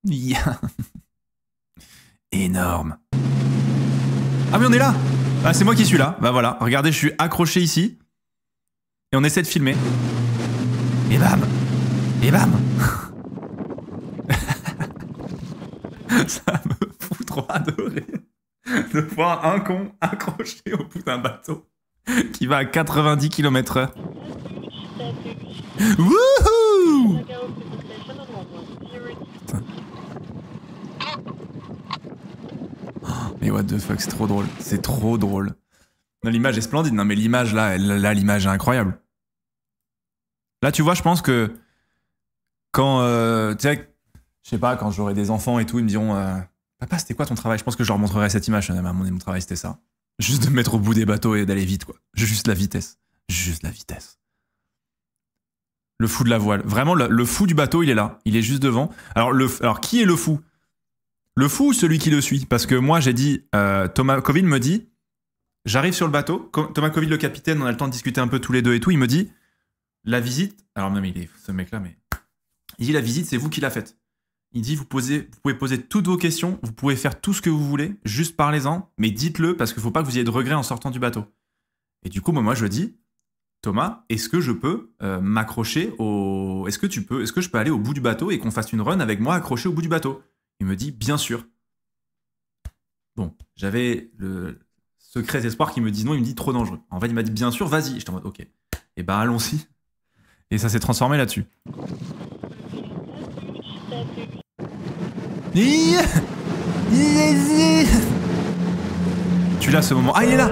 Yeah. Énorme. Ah oui, on est là. Ah, c'est moi qui suis là. Bah voilà, regardez, je suis accroché ici. Et on essaie de filmer. Et bam. Et bam. Ça me fout trop adorer de voir un con accroché au bout d'un bateau qui va à 90 km/h. Wouhou! Mais what the fuck, c'est trop drôle. C'est trop drôle. L'image est splendide. Non mais l'image là, l'image est incroyable. Là tu vois, je pense que quand, tu sais, je sais pas, quand j'aurai des enfants et tout, ils me diront papa, c'était quoi ton travail? Je pense que je leur montrerai cette image. Mon travail, c'était ça. Juste de me mettre au bout des bateaux et d'aller vite, quoi. Juste la vitesse. Juste la vitesse. Le fou de la voile. Vraiment, le fou du bateau, il est là. Il est juste devant. Alors qui est le fou? Le fou ou celui qui le suit? Parce que moi, j'ai dit, Thomas Covid me dit, j'arrive sur le bateau. Thomas Covid, le capitaine, on a le temps de discuter un peu tous les deux et tout. Il me dit, la visite. Alors, non, mais il est ce mec-là, mais. Il dit, la visite, c'est vous qui la faites. Il dit, vous pouvez poser toutes vos questions, vous pouvez faire tout ce que vous voulez, juste parlez-en, mais dites-le parce qu'il ne faut pas que vous ayez de regrets en sortant du bateau. Et du coup, moi je dis, Thomas, est-ce que je peux m'accrocher au... Est-ce que je peux aller au bout du bateau et qu'on fasse une run avec moi accroché au bout du bateau? Il me dit, bien sûr. Bon, j'avais le secret espoir qui me dit non, il me dit trop dangereux. En fait, il m'a dit, bien sûr, vas-y. J'étais en mode, ok. Et ben, allons-y. Et ça s'est transformé là-dessus. Tu l'as ce moment. Ah, il est là.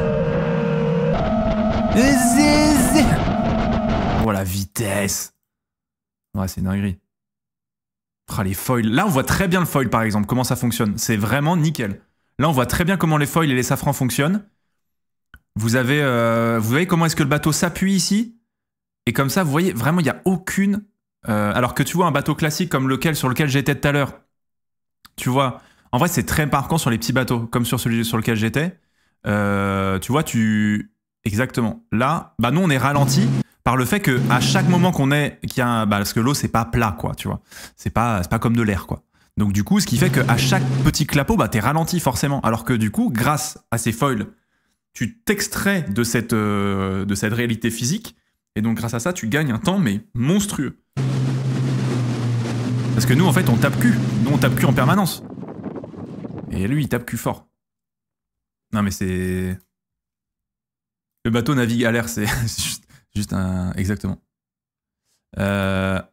Oh, la vitesse. Ouais, c'est une dinguerie. Oh, les foils. Là, on voit très bien le foil, par exemple, comment ça fonctionne. C'est vraiment nickel. Là, on voit très bien comment les foils et les safrans fonctionnent. Vous voyez comment est-ce que le bateau s'appuie ici? Et comme ça, vous voyez, vraiment, il n'y a aucune... alors que tu vois un bateau classique comme sur lequel j'étais tout à l'heure, tu vois, en vrai c'est très marquant sur les petits bateaux, comme sur celui sur lequel j'étais. Tu vois, exactement. Là, bah nous on est ralenti par le fait que à chaque moment parce que l'eau c'est pas plat, quoi, tu vois. C'est pas comme de l'air, quoi. Donc du coup, ce qui fait qu'à chaque petit clapot, bah t'es ralenti forcément. Alors que du coup, grâce à ces foils, tu t'extrais de cette réalité physique. Et donc grâce à ça, tu gagnes un temps, mais monstrueux. Parce que nous, en fait, on tape cul. Nous, on tape cul en permanence. Et lui, il tape cul fort. Non, mais c'est... Le bateau navigue à l'air, c'est juste un... Exactement. Donc là,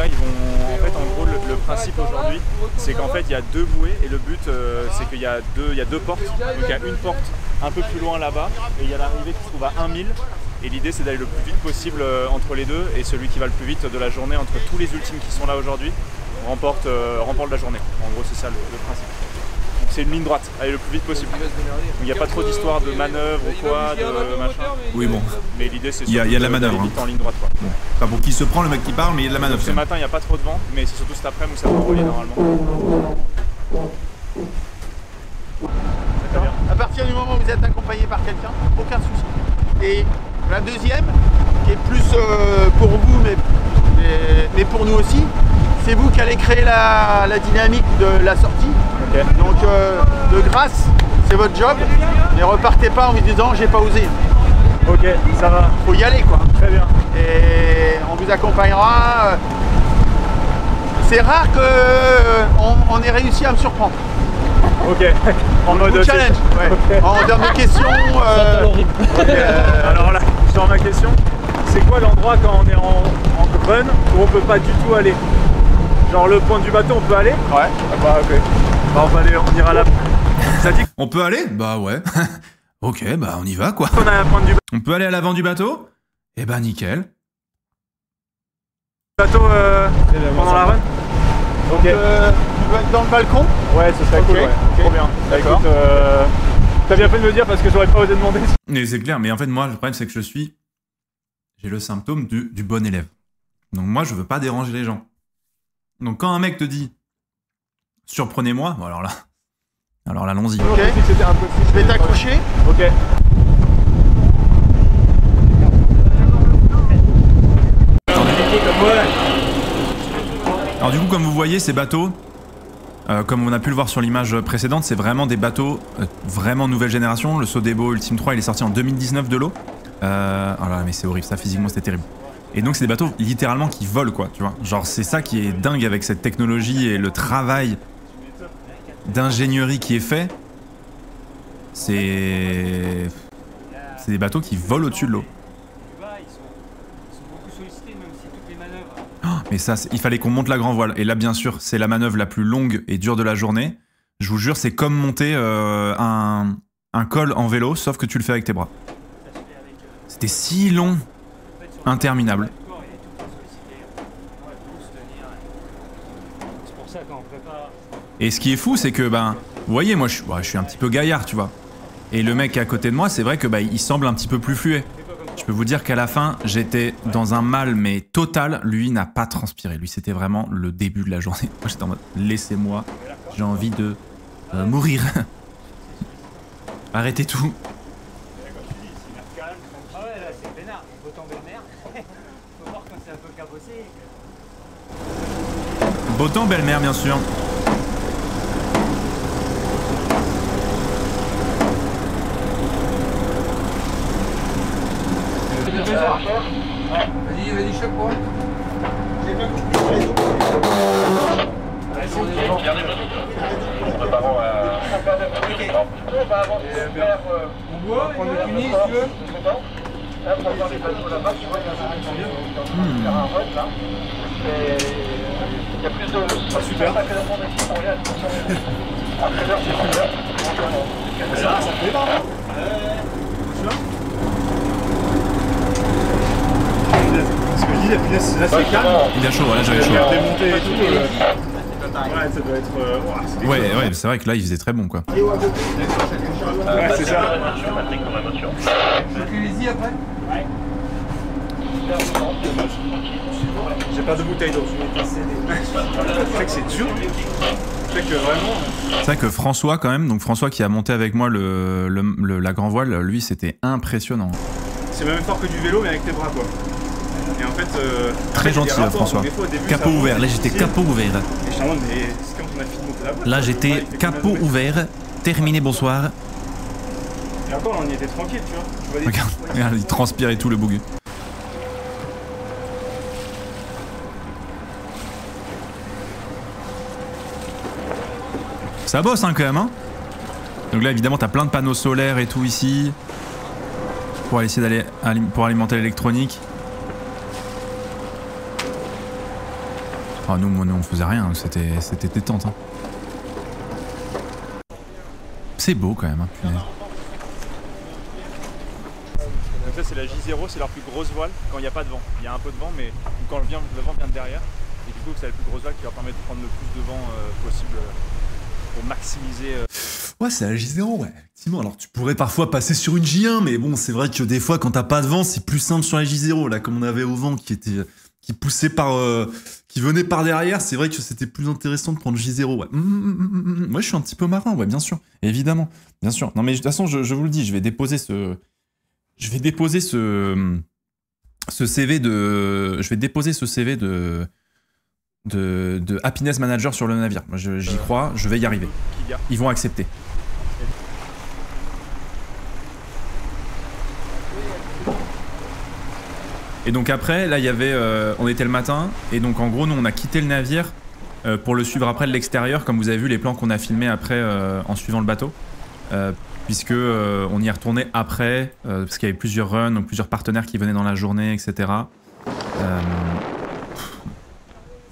ils vont... En fait, en gros, le principe aujourd'hui, c'est qu'en fait, il y a deux bouées. Et le but, c'est qu'il y a deux portes. Donc il y a une porte un peu plus loin là-bas. Et il y a l'arrivée qui se trouve à 1 000. Et l'idée, c'est d'aller le plus vite possible entre les deux. Et celui qui va le plus vite de la journée, entre tous les ultimes qui sont là aujourd'hui, remporte la journée. En gros, c'est ça le principe. Donc c'est une ligne droite, aller le plus vite possible. Il n'y a pas trop d'histoire de manœuvre ou quoi, de machin. Oui, bon. Mais l'idée, c'est il y a de la manœuvre. Vite en ligne droite, quoi. Bon. Pas pour qui se prend le mec qui parle, mais il y a de la manœuvre. Ce matin, il n'y a pas trop de vent, mais c'est surtout cet après-midi où ça va rouler normalement. À partir du moment où vous êtes accompagné par quelqu'un, aucun souci. Et la deuxième, qui est plus pour vous, mais pour nous aussi, c'est vous qui allez créer la dynamique de la sortie. Okay. Donc de grâce, c'est votre job. Ne repartez pas en vous disant j'ai pas osé. Ok, ça va. Faut y aller, quoi. Très bien. Et on vous accompagnera. C'est rare qu'on ait réussi à me surprendre. Ok, en mode challenge, ouais. Okay. En termes de questions. Alors là, sur ma question, c'est quoi l'endroit quand on est en run où on peut pas du tout aller? Genre le point du bateau, on peut aller? Ouais. Ah bah ok. Bah on va aller, on ira là. Ça dit on peut aller? Bah ouais. Ok, bah on y va, quoi. On a un point du bateau. On peut aller à l'avant du bateau? Eh bah nickel. Bateau pendant la run? Ok. Tu veux être dans le balcon? Ouais, ce serait cool, ouais. Okay. Trop bien. D'accord. T'as bien fait de me dire parce que j'aurais pas osé demander. Mais c'est clair, mais en fait, moi, le problème, c'est que j'ai le symptôme du bon élève. Donc moi, je veux pas déranger les gens. Donc quand un mec te dit « Surprenez-moi », bon alors là, allons-y. Ok, je vais t'accrocher. Ok. Alors du coup, comme vous voyez, ces bateaux, comme on a pu le voir sur l'image précédente, c'est vraiment des bateaux vraiment nouvelle génération. Le Sodebo Ultime 3, il est sorti en 2019 de l'eau. Oh là, mais c'est horrible, ça physiquement c'était terrible. Et donc c'est des bateaux littéralement qui volent quoi, tu vois. Genre c'est ça qui est dingue avec cette technologie et le travail d'ingénierie qui est fait. C'est des bateaux qui volent au-dessus de l'eau. Oh, mais ça, il fallait qu'on monte la grand voile. Et là bien sûr, c'est la manœuvre la plus longue et dure de la journée. Je vous jure, c'est comme monter un col en vélo, sauf que tu le fais avec tes bras. C'était si long. Interminable. Et ce qui est fou, c'est que, ben, vous voyez, moi, je suis un petit peu gaillard, tu vois. Et le mec à côté de moi, c'est vrai que, bah, il semble un petit peu plus fluet. Je peux vous dire qu'à la fin, j'étais dans un mal, mais total. Lui n'a pas transpiré. Lui, c'était vraiment le début de la journée. Moi, j'étais en mode, laissez-moi, j'ai envie de mourir. Arrêtez tout. Beau temps, belle-mère, bien sûr. Vas-y, choque-moi. J'ai pas compris. On va prendre le tunis, si tu veux. Là, pour voir les bateaux là-bas, tu vois, il y a un run là. Il y a plus de... Ah, super. Après l'heure, c'est plus l'heure. Ça fait pas, Ce que je dis, la punaise, là c'est calme. Il a chaud, là j'avais chaud. Démonté et tout. Ouais, ça doit être. Ouais, c'est vrai que là il faisait très bon quoi. Ouais, c'est ça. Les-y après. Ouais. J'ai pas de bouteille d'eau. C'est vrai que c'est dur. C'est que vraiment. C'est vrai que François quand même, donc François qui a monté avec moi la grand voile, lui c'était impressionnant. C'est même fort que du vélo mais avec tes bras quoi. Et en fait, très gentil François. Capot ouvert, là j'étais capot ouvert. Et je demande, mais c'est quand on a fini de monter là-bas. Là j'étais capot ouvert, terminé bonsoir. Et encore on y était tranquille tu vois. Regarde, il transpire et tout le bougu. Ça bosse hein quand même hein. Donc là évidemment t'as plein de panneaux solaires et tout ici. Pour essayer d'aller pour alimenter l'électronique. Oh nous on faisait rien, c'était détente. Hein. C'est beau quand même, hein, punaise. Donc ça c'est la J0, c'est leur plus grosse voile quand il n'y a pas de vent. Il y a un peu de vent mais quand le vent vient de derrière. Et du coup c'est la plus grosse voile qui leur permet de prendre le plus de vent possible pour maximiser... Ouais, c'est la J0, ouais. Effectivement, alors tu pourrais parfois passer sur une J1, mais bon, c'est vrai que des fois, quand t'as pas de vent, c'est plus simple sur la J0. Là, comme on avait au vent qui poussait qui venait par derrière, c'est vrai que c'était plus intéressant de prendre J0, ouais. Moi, je suis un petit peu marin, ouais, bien sûr. Évidemment, bien sûr. Non, mais de toute façon, je vous le dis, je vais déposer ce CV de Happiness Manager sur le navire. Moi, j'y crois, je vais y arriver. Ils vont accepter. Et donc après, là, il y avait... on était le matin, et donc en gros, nous, on a quitté le navire pour le suivre après de l'extérieur, comme vous avez vu les plans qu'on a filmés après en suivant le bateau. Puisque on y est retourné après, parce qu'il y avait plusieurs runs, donc plusieurs partenaires qui venaient dans la journée, etc.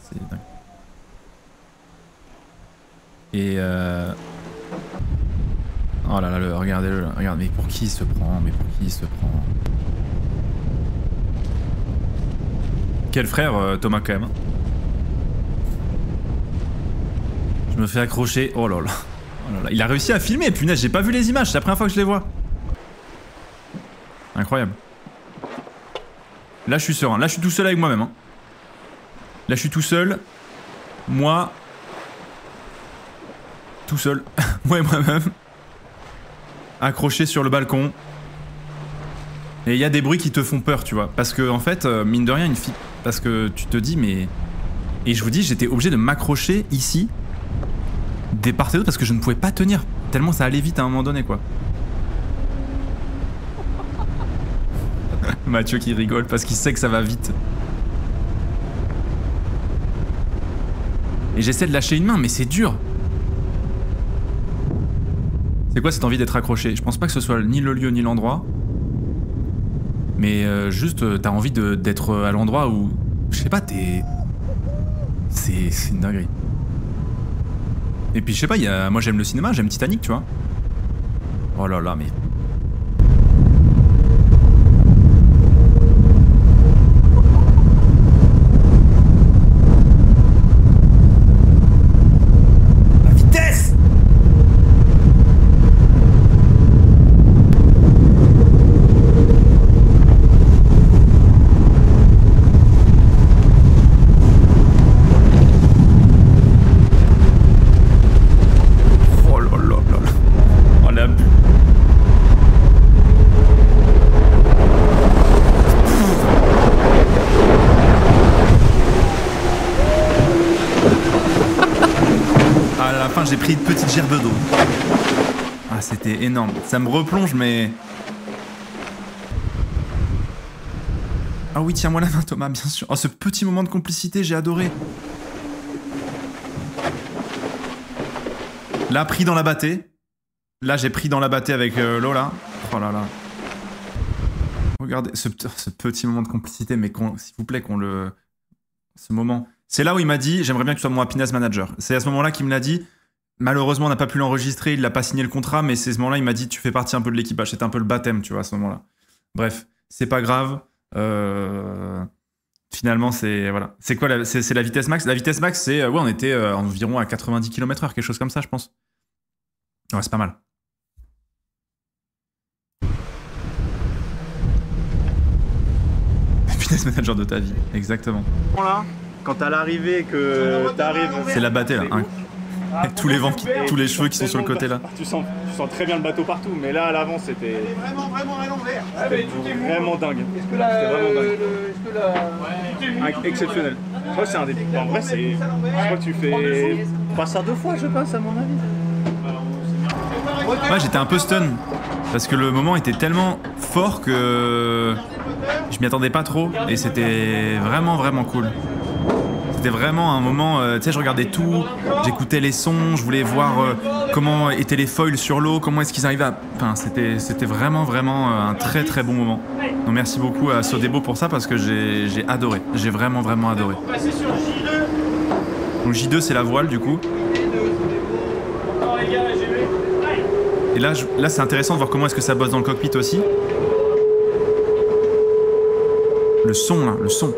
C'est dingue. Et oh là là, regardez-le, regarde, mais pour qui il se prend, Quel frère, Thomas, quand même. Je me fais accrocher, oh là là. Oh là là. Il a réussi à filmer, punaise, j'ai pas vu les images, c'est la première fois que je les vois. Incroyable. Là, je suis serein, là, je suis tout seul avec moi-même. Hein. Là, je suis tout seul. Moi. Tout seul. Moi et moi-même. Accroché sur le balcon. Et il y a des bruits qui te font peur, tu vois. Parce que, en fait, mine de rien, une fille. Parce que tu te dis, mais. Et je vous dis, j'étais obligé de m'accrocher ici, des part et d'autre, parce que je ne pouvais pas tenir. Tellement ça allait vite à un moment donné, quoi. Mathieu qui rigole parce qu'il sait que ça va vite. Et j'essaie de lâcher une main, mais c'est dur. C'est quoi cette envie d'être accroché? Je pense pas que ce soit ni le lieu ni l'endroit. Mais juste, t'as envie d'être à l'endroit où... Je sais pas, t'es... C'est une dinguerie. Et puis je sais pas, moi j'aime le cinéma, j'aime Titanic, tu vois. Oh là là, mais... J'ai pris une petite gerbe d'eau. Ah, c'était énorme. Ça me replonge, mais... Ah oui, tiens-moi la main, Thomas, bien sûr. Oh, ce petit moment de complicité, j'ai adoré. Là, pris dans la bâtée. Là, j'ai pris dans la bâtée avec Lola. Oh là là. Regardez ce petit moment de complicité, mais s'il vous plaît, qu'on le... Ce moment... C'est là où il m'a dit, j'aimerais bien que tu sois mon happiness manager. C'est à ce moment-là qu'il me l'a dit. Malheureusement, on n'a pas pu l'enregistrer, il n'a pas signé le contrat, mais c'est ce moment-là, il m'a dit tu fais partie un peu de l'équipage. C'était un peu le baptême, tu vois, à ce moment-là. Bref, c'est pas grave. Finalement, c'est voilà. C'est quoi c'est la vitesse max? La vitesse max, c'est ouais, on était environ à 90 km/h, quelque chose comme ça, je pense. Ouais, c'est pas mal. Happiness manager de ta vie, exactement. Là, quand à l'arrivée que t'arrives, c'est la bâtée là. Hein. Avec tous les vents, tous les cheveux qui sont sur le côté là. Tu sens très bien le bateau partout, mais là à l'avant c'était vraiment à l'envers. Vraiment dingue. C'était vraiment dingue. Exceptionnel. Je crois que c'est un des... En vrai, c'est... Je crois que tu fais... Pas ça 2 fois, je pense, à mon avis. Ouais, j'étais un peu stun. Parce que le moment était tellement fort que... Je m'y attendais pas trop. Et c'était vraiment, vraiment cool. C'était vraiment un moment, tu sais, je regardais tout, j'écoutais les sons, je voulais voir comment étaient les foils sur l'eau, comment est-ce qu'ils arrivaient à... Enfin, c'était vraiment, vraiment un très très bon moment. Donc merci beaucoup à Sodebo pour ça parce que j'ai adoré, j'ai vraiment, vraiment adoré. Donc J2 c'est la voile du coup. Et là c'est intéressant de voir comment est-ce que ça bosse dans le cockpit aussi. Le son là, le son.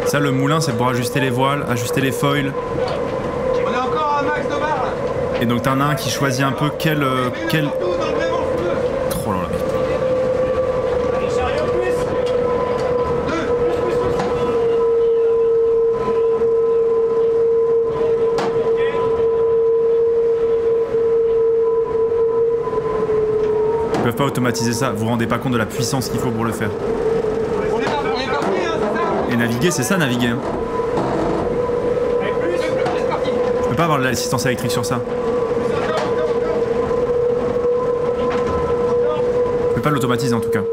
Ça, le moulin, c'est pour ajuster les voiles, ajuster les foils. On est encore à un max de barre. Et donc t'en as un qui choisit un peu quel... Oh là là. Ils peuvent pas automatiser ça, vous vous rendez pas compte de la puissance qu'il faut pour le faire. Et naviguer, c'est ça, naviguer. Hein. Je peux pas avoir de l'assistance électrique sur ça. Je peux pas l'automatiser en tout cas.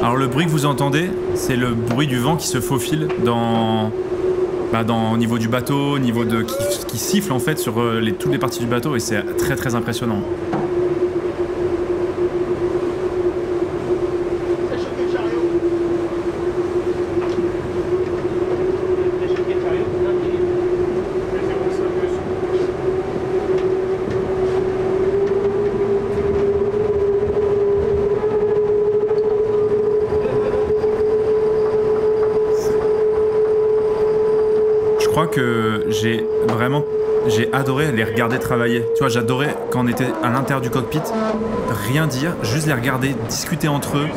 Alors le bruit que vous entendez, c'est le bruit du vent qui se faufile dans au niveau du bateau, au niveau de qui siffle en fait sur toutes les parties du bateau et c'est très très impressionnant. Je crois que j'ai adoré les regarder travailler. Tu vois, j'adorais quand on était à l'intérieur du cockpit, rien dire, juste les regarder, discuter entre eux.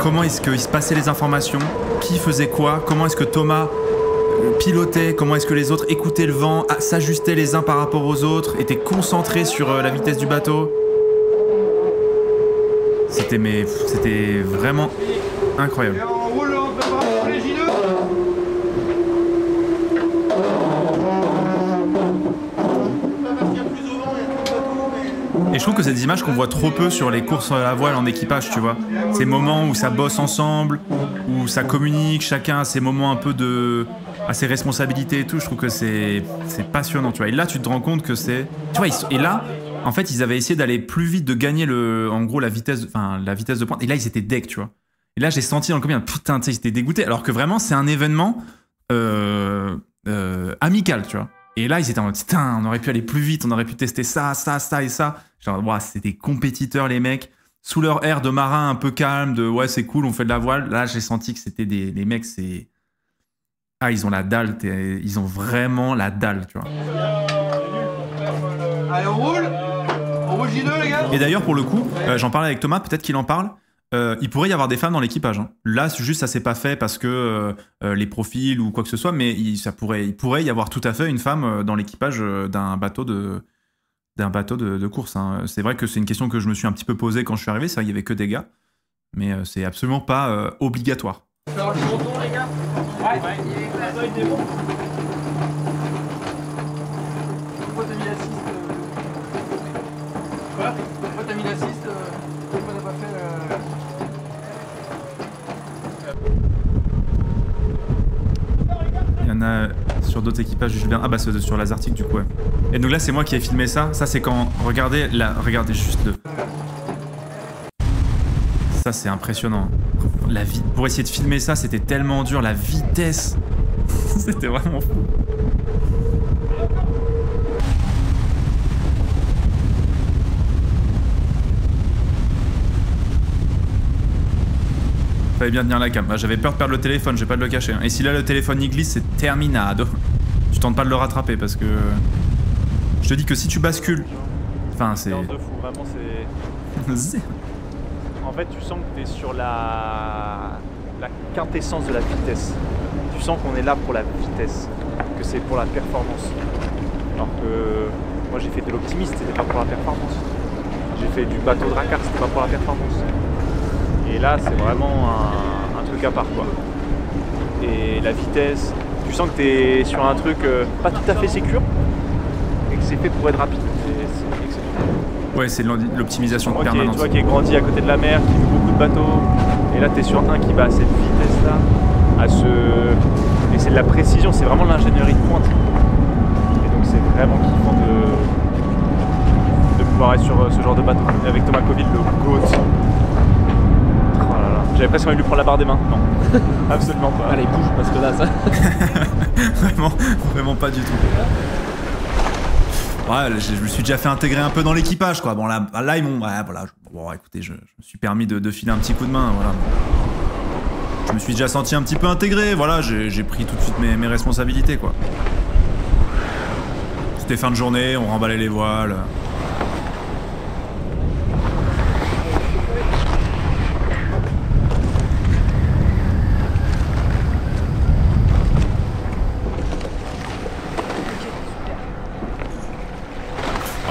Comment est-ce qu'ils se passaient les informations, qui faisait quoi, comment est-ce que Thomas pilotait, comment est-ce que les autres écoutaient le vent, s'ajustaient les uns par rapport aux autres, étaient concentrés sur la vitesse du bateau. C'était vraiment incroyable. Et je trouve que c'est des images qu'on voit trop peu sur les courses à la voile en équipage, tu vois. Ces moments où ça bosse ensemble, où ça communique, chacun a ses moments un peu à ses responsabilités et tout. Je trouve que c'est passionnant, tu vois. Et là, tu te rends compte que c'est... Tu vois, et là, en fait, ils avaient essayé d'aller plus vite, de gagner en gros la vitesse de pointe. Et là, ils étaient deck, tu vois. Et là, j'ai senti dans le combien, putain, tu sais, ils étaient dégoûtés. Alors que vraiment, c'est un événement amical, tu vois. Et là, ils étaient en mode, putain, on aurait pu aller plus vite, on aurait pu tester ça, ça, ça et ça. Genre, wow, c'était des compétiteurs, les mecs. Sous leur air de marin un peu calme, de ouais, c'est cool, on fait de la voile. Là, j'ai senti que c'était les mecs, c'est... Ah, ils ont la dalle, ils ont vraiment la dalle, tu vois. Allez, on roule J2, les gars. Et d'ailleurs, pour le coup, j'en parlais avec Thomas, peut-être qu'il en parle. Il pourrait y avoir des femmes dans l'équipage. Hein. Là, juste, ça s'est pas fait parce que les profils ou quoi que ce soit, mais il pourrait y avoir tout à fait une femme dans l'équipage d'un bateau de course. Hein. C'est vrai que c'est une question que je me suis un petit peu posée quand je suis arrivé. C'est vrai qu'il y avait que des gars, mais c'est absolument pas obligatoire. Alors, le monton, les gars. Ouais. Il est bon. Pourquoi t'as mis l'assist Quoi Pourquoi t'as mis l'assist Pourquoi t'as pas fait Il y en a sur d'autres équipages du Jules Verne. Ah bah c'est sur l'Azartic du coup, ouais. Et donc là c'est moi qui ai filmé ça. Ça c'est quand... Regardez juste le... Ça c'est impressionnant. Pour essayer de filmer ça, c'était tellement dur. La vitesse, c'était vraiment fou. Fallait bien tenir la cam. Bah, j'avais peur de perdre le téléphone, je vais pas de le cacher. Et si là le téléphone y glisse, c'est terminado. Tu tentes pas de le rattraper parce que... Je te dis que si tu bascules... Enfin c'est... Vraiment c'est... En fait, tu sens que tu es sur la quintessence de la vitesse. Tu sens qu'on est là pour la vitesse, que c'est pour la performance. Alors que moi j'ai fait de l'optimiste, c'était pas pour la performance. J'ai fait du bateau de racard, c'était pas pour la performance. Et là, c'est vraiment un truc à part, quoi. Et la vitesse, tu sens que tu es sur un truc pas tout à fait sécure et que c'est fait pour être rapide. C'est excellent. Ouais, c'est l'optimisation permanente. Tu vois, qui est grandi à côté de la mer, qui fait beaucoup de bateaux, et là tu es sur un qui va à cette vitesse-là, et c'est de la précision, c'est vraiment de l'ingénierie de pointe. Et donc c'est vraiment kiffant de pouvoir être sur ce genre de bateau. Et avec Thomas Coville, le GOAT. Oh là là. J'avais presque envie de lui prendre la barre des mains. Non, absolument pas. Allez, bouge, parce que là, ça... vraiment pas du tout. Ouais, je me suis déjà fait intégrer un peu dans l'équipage, quoi. Bon, là ils m'ont... Ouais, voilà. Bon, écoutez, je me suis permis de filer un petit coup de main, voilà. Je me suis déjà senti un petit peu intégré, voilà. J'ai pris tout de suite mes responsabilités, quoi. C'était fin de journée, on remballait les voiles.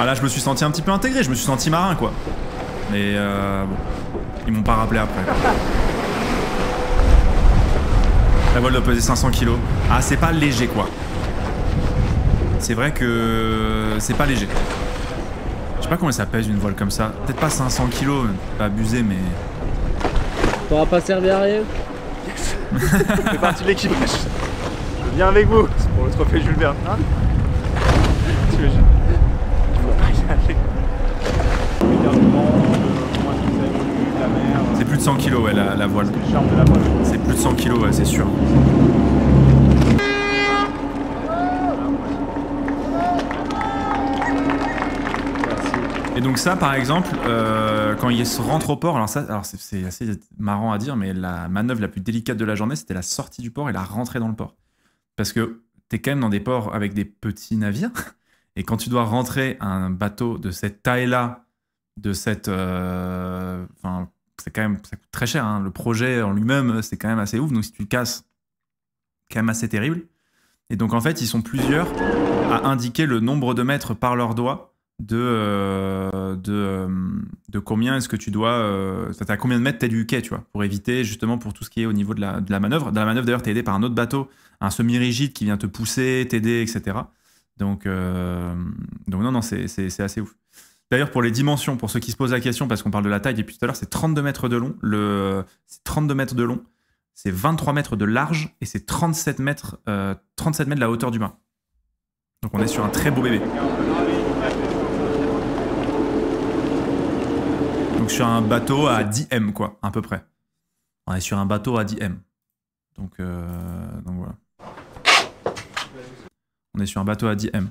Là, je me suis senti un petit peu intégré, je me suis senti marin, quoi. Mais bon, ils m'ont pas rappelé après. La voile doit peser 500 kg. Ah, c'est pas léger, quoi. C'est vrai que c'est pas léger. Je sais pas combien ça pèse une voile comme ça. Peut-être pas 500 kg, pas abusé, mais... T'auras pas servi à rien. C'est parti de l'équipage. Viens avec vous, c'est pour le trophée Jules Verne. Hein, tu veux, il faut pas y aller. C'est plus de 100 kg, ouais, la voile. C'est plus de 100 kg, ouais, c'est sûr. Et donc ça, par exemple, quand il se rentre au port, alors c'est assez marrant à dire, mais la manœuvre la plus délicate de la journée, c'était la sortie du port et la rentrée dans le port. Parce que t'es quand même dans des ports avec des petits navires, et quand tu dois rentrer un bateau de cette taille-là, de cette... Enfin, c'est quand même, ça coûte très cher, hein. Le projet en lui-même, c'est quand même assez ouf, donc si tu le casses, c'est quand même assez terrible. Et donc en fait, ils sont plusieurs à indiquer le nombre de mètres par leurs doigts de combien est-ce que tu dois... à combien de mètres t'es du quai, tu vois, pour éviter justement pour tout ce qui est au niveau de la manœuvre. Dans la manœuvre, d'ailleurs, t'es aidé par un autre bateau, un semi-rigide qui vient te pousser, t'aider, etc. Donc non, c'est assez ouf. D'ailleurs, pour les dimensions, pour ceux qui se posent la question, parce qu'on parle de la taille depuis tout à l'heure, c'est 32 mètres de long. C'est 32 mètres de long, c'est 23 mètres de large et c'est 37 mètres de la hauteur du mât. Donc on est sur un très beau bébé. Donc sur un bateau à 10 M, quoi, à peu près. On est sur un bateau à 10 M. Donc voilà. On est sur un bateau à 10 M.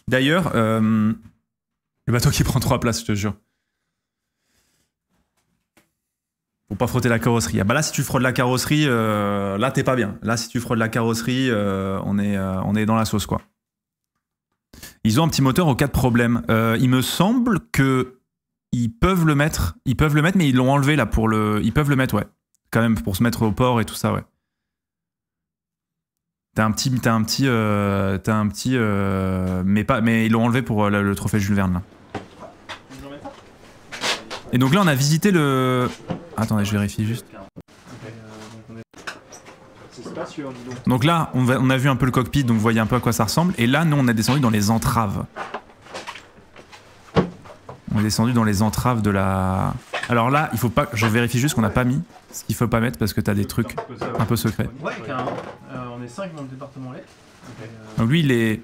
D'ailleurs, le bateau qui prend 3 places, je te jure. Faut pas frotter la carrosserie. Ah bah là, si tu frôles la carrosserie, là, t'es pas bien. Là, si tu frôles la carrosserie, on est dans la sauce, quoi. Ils ont un petit moteur au cas de problème. Il me semble que ils peuvent le mettre, mais ils l'ont enlevé là pour le. Ils peuvent le mettre, ouais. Quand même, pour se mettre au port et tout ça, ouais. Mais ils l'ont enlevé pour le trophée Jules Verne là. Et donc là on a visité le... Attendez, je vérifie juste. Donc là on a vu un peu le cockpit, donc vous voyez un peu à quoi ça ressemble. Et là nous on est descendu dans les entraves. On est descendu dans les entraves de la... Alors là il faut pas... Je vérifie juste qu'on n'a pas mis ce qu'il faut pas mettre parce que t'as des trucs un peu secrets. Ouais, carrément. On est 5 dans le département lait. Donc lui il est...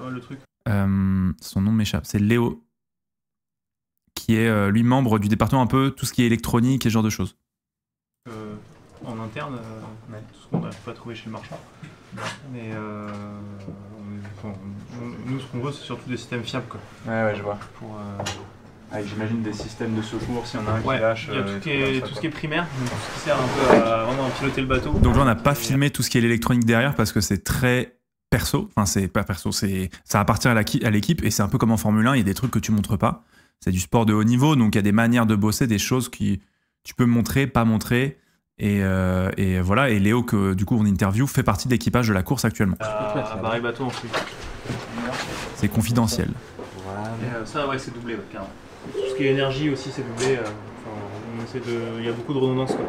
Le truc. Son nom m'échappe, c'est Léo, qui est lui membre du département un peu tout ce qui est électronique et ce genre de choses. En interne, on a tout ce qu'on n'a pas trouvé chez le marchand. Mais nous, ce qu'on veut, c'est surtout des systèmes fiables, quoi. Ouais, je vois. Avec, j'imagine, des systèmes de secours, s'il y en a un qui lâche. Il y a tout ce qui est primaire, donc tout ce qui sert un peu à vraiment piloter le bateau. Donc là, on n'a pas filmé tout ce qui est l'électronique derrière parce que c'est très perso. Enfin, c'est pas perso, ça appartient à l'équipe et c'est un peu comme en Formule 1, il y a des trucs que tu montres pas. C'est du sport de haut niveau, donc il y a des manières de bosser, des choses qui tu peux montrer, pas montrer. Et voilà, et Léo, que du coup on interview, fait partie de l'équipage de la course actuellement. Barré bateau ensuite. C'est confidentiel. Et ça, ouais, c'est doublé, carrément. Tout ce qui est énergie aussi, c'est doublé. Il y a beaucoup de redondance, quoi.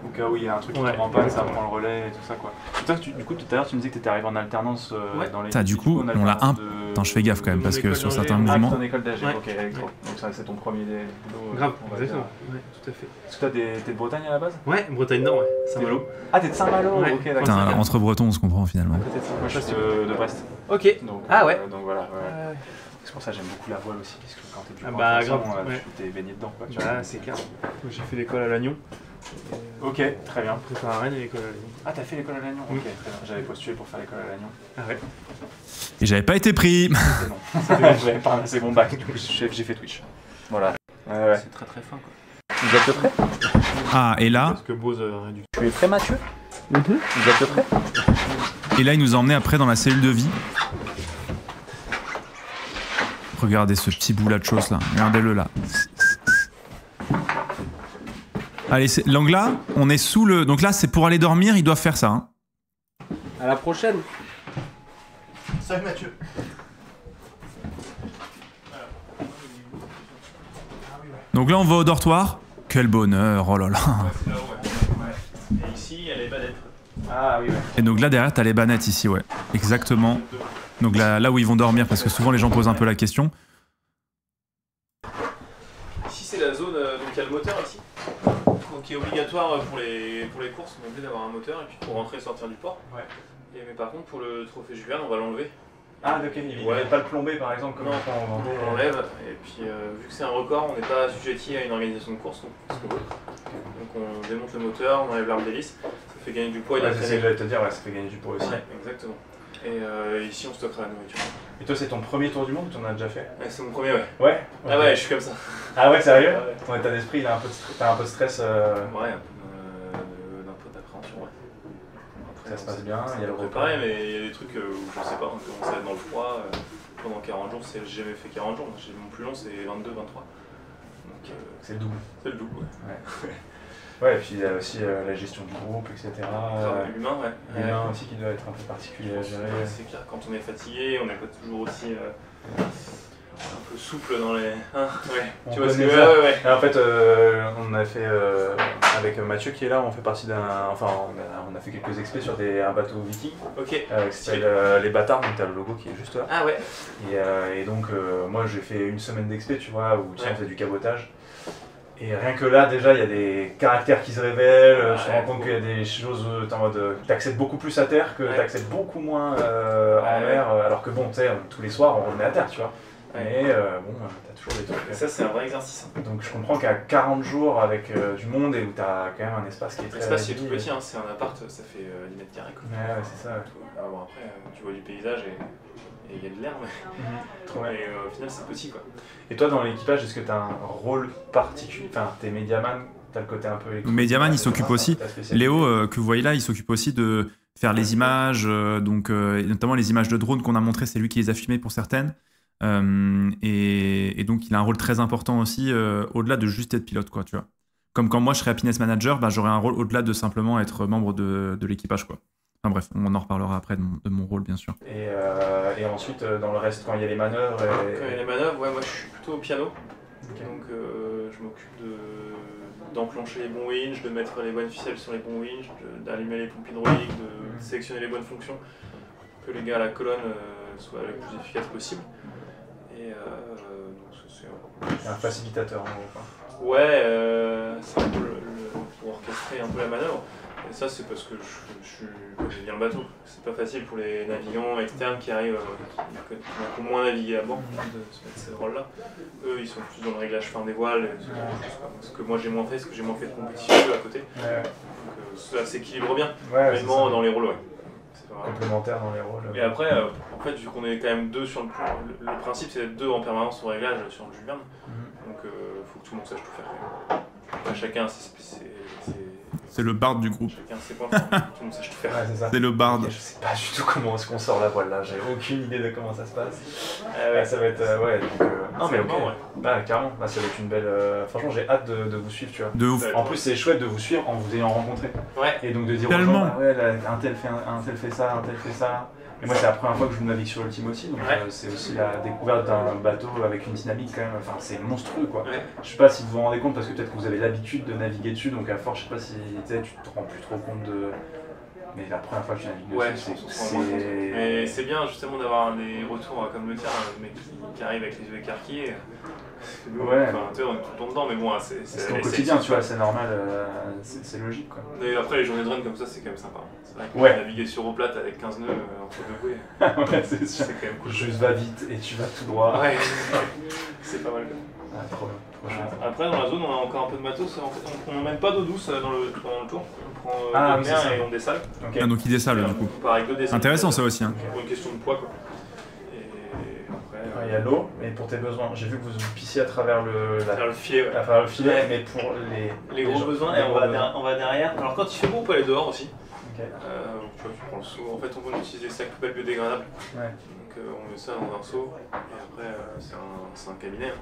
Au cas où il y a un truc qui ne prend pas, ça prend le relais et tout ça, quoi. Du coup, tout à l'heure, tu me disais que tu étais arrivé en alternance dans les... Du coup, on l'a un... Attends, je fais gaffe quand même, parce que sur certains mouvements... Ah, ton école d'AG, ok, électro. Donc ça, c'est ton premier boulot. Grave, exactement. Ouais, tout à fait. Est-ce que t'es de Bretagne à la base? Ouais, Bretagne Nord, ouais. Saint-Malo. Ah, t'es de Saint-Malo, ok, d'accord. Putain, entre Bretons, on se comprend finalement. Moi, je suis de Brest. Ok. Ah ouais. Donc voilà, ouais. C'est pour ça que j'aime beaucoup la voile aussi, parce que quand t'es du Bretagne, tu t'es baigné dedans, quoi. Ah, c'est clair. J'ai fait l'école à Lannion. Ok, très bien. Prépa à Rennes et l'école à Lannion. Ah, t'as fait l'école à Lannion? Ok, très bien. J'avais postulé pour faire l'école à Lannion. Ah ouais. Et j'avais pas été pris. Non, j'avais pas un assez bon bac, du coup j'ai fait Twitch. Voilà. Ouais. C'est très très fin, quoi. Vous êtes prêts? Ah, et là... Parce que Bose réduit. Tu es prêt, Mathieu? Vous êtes prêts? Et là, il nous a emmenés après dans la cellule de vie. Regardez ce petit bout là de choses là. Regardez-le là. Allez, l'angle là, on est sous le... Donc là, c'est pour aller dormir, ils doivent faire ça. Hein. À la prochaine. Salut Mathieu. Donc là, on va au dortoir. Quel bonheur, oh là là. Et ici, il y a les bannettes. Ah oui, ouais. Et donc là, derrière, t'as les bannettes ici, ouais. Exactement. Donc là où ils vont dormir, parce que souvent les gens posent un peu la question. Ici, c'est la zone, donc il y a le moteur ici. Donc qui est obligatoire pour les courses, on est obligé d'avoir un moteur, et puis pour rentrer et sortir du port. Ouais. mais par contre, pour le trophée Jules Verne, on va l'enlever. Ah, ok, il ne va pas le plomber par exemple comme on l'enlève. Et puis, vu que c'est un record, on n'est pas assujetti à une organisation de course. Donc on démonte le moteur, on enlève l'arme d'hélice, ça fait gagner du poids et de la traînée. C'est ce que j'allais te dire, ça fait gagner du poids aussi. Ouais, exactement. Et ici, on stockera la nourriture. Et toi, c'est ton premier tour du monde ou tu en as déjà fait? C'est mon premier, ouais. Ouais okay. Ah ouais, je suis comme ça. Ah ouais, sérieux? Ton état d'esprit, t'as un peu de stress Ouais, d'un peu d'appréhension, ouais. Après, ça se passe bien, il y a le préparé, mais il y a des trucs où je sais pas, on commence à être dans le froid. Pendant 40 jours, j'ai jamais fait 40 jours. Mon plus long, c'est 22-23. Donc c'est le double. C'est le double, ouais. Ouais, et puis il y a aussi la gestion du groupe, etc. L'humain, ouais. L'humain aussi qui doit être un peu particulier à gérer. C'est clair, quand on est fatigué, on n'est pas toujours aussi un peu souple dans les... Hein, ouais. Tu vois ce que ouais. En fait, on a fait, avec Mathieu qui est là, on fait partie d'un... Enfin, on a fait quelques expés sur un bateau viking. Ok. Qui s'appelle Les Bâtards, donc t'as le logo qui est juste là. Ah ouais. Et donc, moi j'ai fait une semaine d'expé, tu vois, où on fait du cabotage. Et rien que là, déjà, il y a des caractères qui se révèlent, tu te rends compte qu'il y a des choses, en mode, t'acceptes beaucoup plus à terre que t'acceptes beaucoup moins en mer, alors que bon, tu sais, tous les soirs, on remet à terre, tu vois. Mais bon, t'as toujours des trucs. Ça, c'est un vrai exercice. Donc je comprends qu'à 40 jours avec du monde et où t'as quand même un espace qui est très... L'espace, il est tout petit, hein, c'est un appart, ça fait 10 mètres carrés. Ouais, c'est ça. Bon, après, tu vois du paysage et il y a de l'air, mais au final, c'est petit, quoi. Et toi, dans l'équipage, est-ce que tu as un rôle particulier? Enfin, t'es médiaman, t'as le côté un peu... Médiaman, il s'occupe aussi. Léo, que vous voyez là, il s'occupe aussi de faire les images, donc notamment les images de drone qu'on a montrées, c'est lui qui les a filmées pour certaines. Et donc, il a un rôle très important aussi, au-delà de juste être pilote, quoi, tu vois. Comme quand moi, je serais happiness manager, bah, j'aurais un rôle au-delà de simplement être membre de l'équipage, quoi. Enfin bref, on en reparlera après de mon rôle, bien sûr. Et ensuite, dans le reste, quand il y a les manœuvres... Quand il y a les manœuvres, ouais, moi je suis plutôt au piano. Okay. Donc je m'occupe d'enclencher les bons winches, de mettre les bonnes ficelles sur les bons winches, d'allumer les pompes hydrauliques, de sélectionner les bonnes fonctions pour que les gars à la colonne soient le plus efficaces possible. Et donc c'est un facilitateur en gros. Ouais, c'est un peu pour orchestrer un peu la manœuvre. Et ça, c'est parce que je viens le bateau. C'est pas facile pour les navigants externes qui arrivent, qui ont moins navigué à bord, de se mettre ces rôles-là. Eux, ils sont plus dans le réglage fin des voiles, ce que moi j'ai moins fait, parce que j'ai moins fait de compétition à côté. Donc ça s'équilibre bien, vraiment dans les rôles. Complémentaire dans les rôles. Et après, en fait, vu qu'on est quand même deux sur le principe, c'est d'être deux en permanence au réglage sur le Jules Verne. Donc faut que tout le monde sache tout faire. Après, chacun c'est le bard du groupe. Chacun ses points, tout le monde sache tout faire. C'est le bard. Je sais pas du tout comment est-ce qu'on sort la voile là, j'ai aucune idée de comment ça se passe. Ça va être donc, non mais ok. Bah carrément, bah, ça va être une belle. Franchement j'ai hâte de vous suivre, tu vois. De ouf. En plus c'est chouette de vous suivre en vous ayant rencontré. Ouais. Et donc de dire tellement. Aux gens, un tel fait ça, un tel fait ça. Et moi c'est la première fois que je navigue sur Ultime aussi, donc c'est aussi la découverte d'un bateau avec une dynamique quand même, enfin c'est monstrueux quoi. Je sais pas si vous vous rendez compte parce que peut-être que vous avez l'habitude de naviguer dessus, donc à force je sais pas si tu te rends plus trop compte de... Mais la première fois que je navigue dessus, c'est... Mais c'est bien justement d'avoir des retours comme le tien, le mec qui arrive avec les yeux écarquillés. Enfin, tu sais, on est tout le temps dedans, mais bon, c'est au quotidien, tu vois, c'est normal, c'est logique quoi. Et après, les journées de run comme ça, c'est quand même sympa. C'est vrai que naviguer sur eau plate avec 15 nœuds entre deux bouées, ouais, c'est sûr. C'est quand même cool. Juste va vite et tu vas tout droit. Ouais, c'est pas mal. Trop bien. Après, dans la zone, on a encore un peu de matos. En fait, on n'emmène pas d'eau douce pendant le tour. On prend de mer et on dessale. Okay. Ah, donc il dessale du coup. Intéressant ça aussi. Hein. Pour une question de poids quoi. Il y a l'eau, mais pour tes besoins, j'ai vu que vous pissiez à travers le filet, à travers le filet, mais pour les gros besoins, et on va derrière. Alors quand il fait beau, on peut aller dehors aussi. Okay. Tu vois, tu prends le seau. En fait, on peut utiliser des sacs poubelles biodégradables. Donc on met ça dans un seau, et après c'est un cabinet.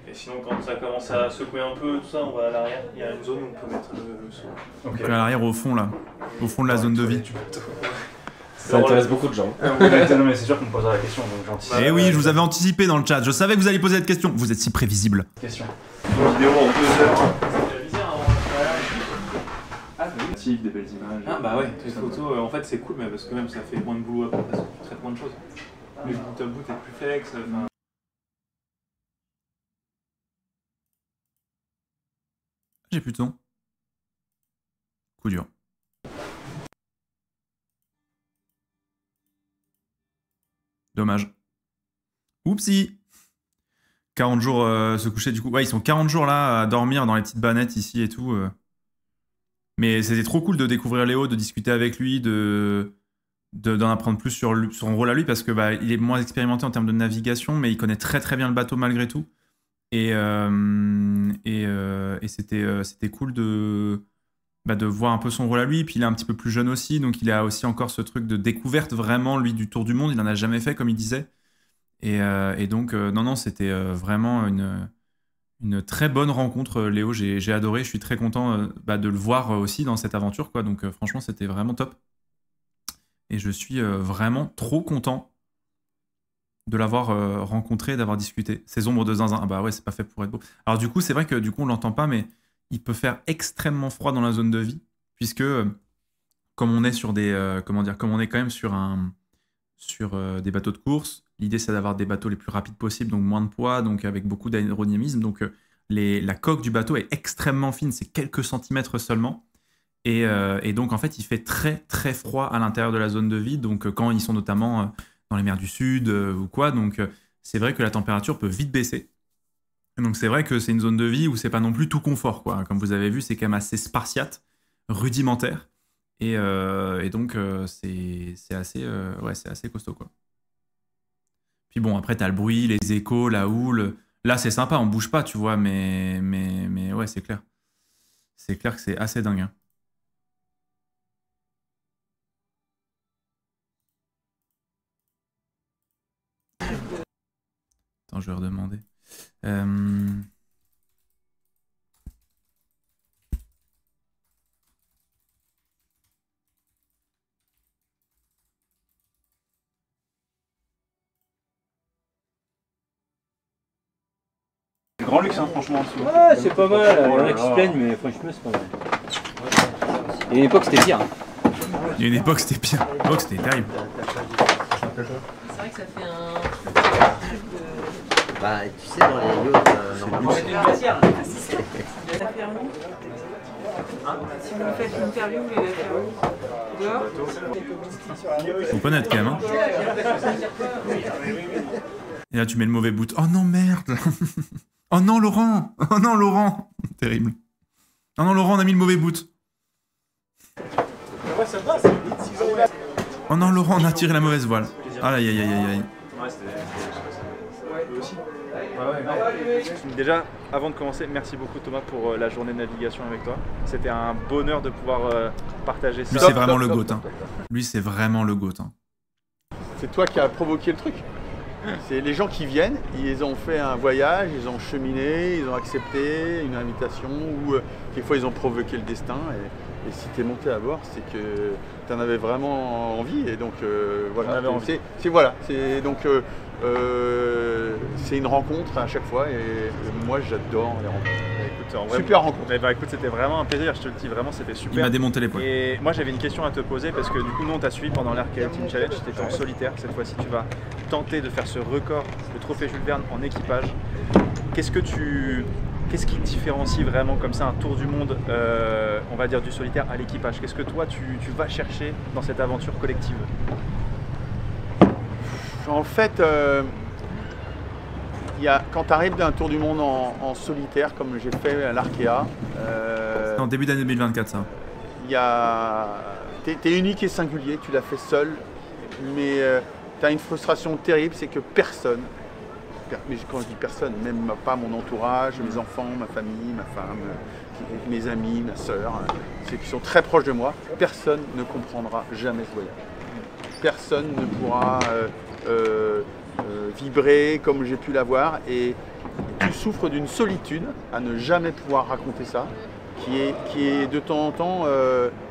Et sinon, quand ça commence à secouer un peu, tout ça, on va à l'arrière. Il y a une zone où on peut mettre le seau. Donc à l'arrière, au fond là, au fond de la zone de vie. Ça intéresse beaucoup de gens. Non mais c'est sûr qu'on me posera la question, donc j'anticipe. Eh oui, je vous avais anticipé dans le chat, je savais que vous alliez poser cette question. Vous êtes si prévisible. Question. Une vidéo en 2 heures. Des belles images. Ah bah ouais, les photos, en fait c'est cool, mais parce que même ça fait moins de boulot après, parce que tu traites moins de choses. Mais bout à bout, t'es plus flex. J'ai plus de son. Coup dur. Dommage. Oupsie. 40 jours se coucher du coup. Ouais, ils sont 40 jours là à dormir dans les petites bannettes ici et tout. Mais c'était trop cool de découvrir Léo, de discuter avec lui, d'en apprendre plus sur son rôle à lui, parce que bah, il est moins expérimenté en termes de navigation, mais il connaît très très bien le bateau malgré tout. Et c'était cool de voir un peu son rôle à lui. Puis il est un petit peu plus jeune aussi, donc il a aussi encore ce truc de découverte vraiment, lui, du tour du monde. Il n'en a jamais fait, comme il disait. Et donc, non, c'était vraiment une très bonne rencontre, Léo. J'ai adoré, je suis très content de le voir aussi dans cette aventure, quoi. Donc franchement, c'était vraiment top. Et je suis vraiment trop content de l'avoir rencontré, d'avoir discuté. Ces ombres de zinzin, ah bah ouais, c'est pas fait pour être beau. Alors du coup, c'est vrai que du coup, on l'entend pas, mais il peut faire extrêmement froid dans la zone de vie, puisque comme on est sur des, comme on est quand même sur des bateaux de course, l'idée c'est d'avoir des bateaux les plus rapides possibles, donc moins de poids, donc avec beaucoup d'aérodynamisme. Donc la coque du bateau est extrêmement fine, c'est quelques centimètres seulement. Et donc en fait, il fait très très froid à l'intérieur de la zone de vie. Donc quand ils sont notamment dans les mers du Sud ou quoi, donc c'est vrai que la température peut vite baisser. Donc c'est vrai que c'est une zone de vie où c'est pas non plus tout confort, quoi. Comme vous avez vu, c'est quand même assez spartiate, rudimentaire. Et donc c'est assez, c'est assez costaud, quoi. Puis bon, après t'as le bruit, les échos, la houle. Là c'est sympa, on bouge pas, tu vois, mais ouais, c'est clair. C'est clair que c'est assez dingue, hein. Attends, je vais redemander. C'est grand luxe, hein, franchement, en dessous. Ouais, c'est pas mal. Il y en a qui se plaignent, mais franchement, c'est pas mal. Et à une époque, c'était pire. Il y a une époque, c'était pire. À une époque, c'était terrible. C'est vrai que ça fait un truc de... Bah, tu sais, dans les yachts, normalement... C'est une glacière. Ça fait un si vous faites l'interview, vous allez faire dehors. Faut pas net quand même, hein. Et là, tu mets le mauvais boot. Oh non, merde. Oh non, Laurent. Oh non, Laurent. Terrible. Oh non, Laurent, on a mis le mauvais boot. Oh non, Laurent, on a tiré la mauvaise voile. Aïe, aïe, aïe, aïe. Déjà, avant de commencer, merci beaucoup Thomas pour la journée de navigation avec toi. C'était un bonheur de pouvoir partager ça. Lui, c'est vraiment le GOAT. Hein. Lui, c'est vraiment le GOAT. Hein. C'est toi qui as provoqué le truc. C'est les gens qui viennent, ils ont fait un voyage, ils ont cheminé, ils ont accepté une invitation ou des fois ils ont provoqué le destin. Et si tu es monté à bord, c'est que tu en avais vraiment envie. Et donc voilà. C'est une rencontre à chaque fois et moi j'adore les rencontres. Écoute, super rencontre. Bah, écoute, c'était vraiment un plaisir, je te le dis, vraiment c'était super. Il m'a démonté les poils. Et moi j'avais une question à te poser parce que du coup nous on t'a suivi pendant l'Archaea Team Challenge, tu étais en solitaire, cette fois-ci tu vas tenter de faire ce record, le trophée Jules Verne en équipage. Qu'est-ce qui te différencie vraiment comme ça un tour du monde, on va dire du solitaire à l'équipage? Qu'est-ce que toi tu vas chercher dans cette aventure collective? En fait, quand tu arrives d'un tour du monde en solitaire, comme j'ai fait à l'Archaea... C'est en début d'année 2024, ça. T'es unique et singulier, tu l'as fait seul, mais tu as une frustration terrible, c'est que personne, mais quand je dis personne, même pas mon entourage, mes enfants, ma famille, ma femme, mes amis, ma sœur, ceux qui sont très proches de moi, personne ne comprendra jamais ce voyage. Personne ne pourra vibrer comme j'ai pu l'avoir et tu souffres d'une solitude à ne jamais pouvoir raconter ça, qui est de temps en temps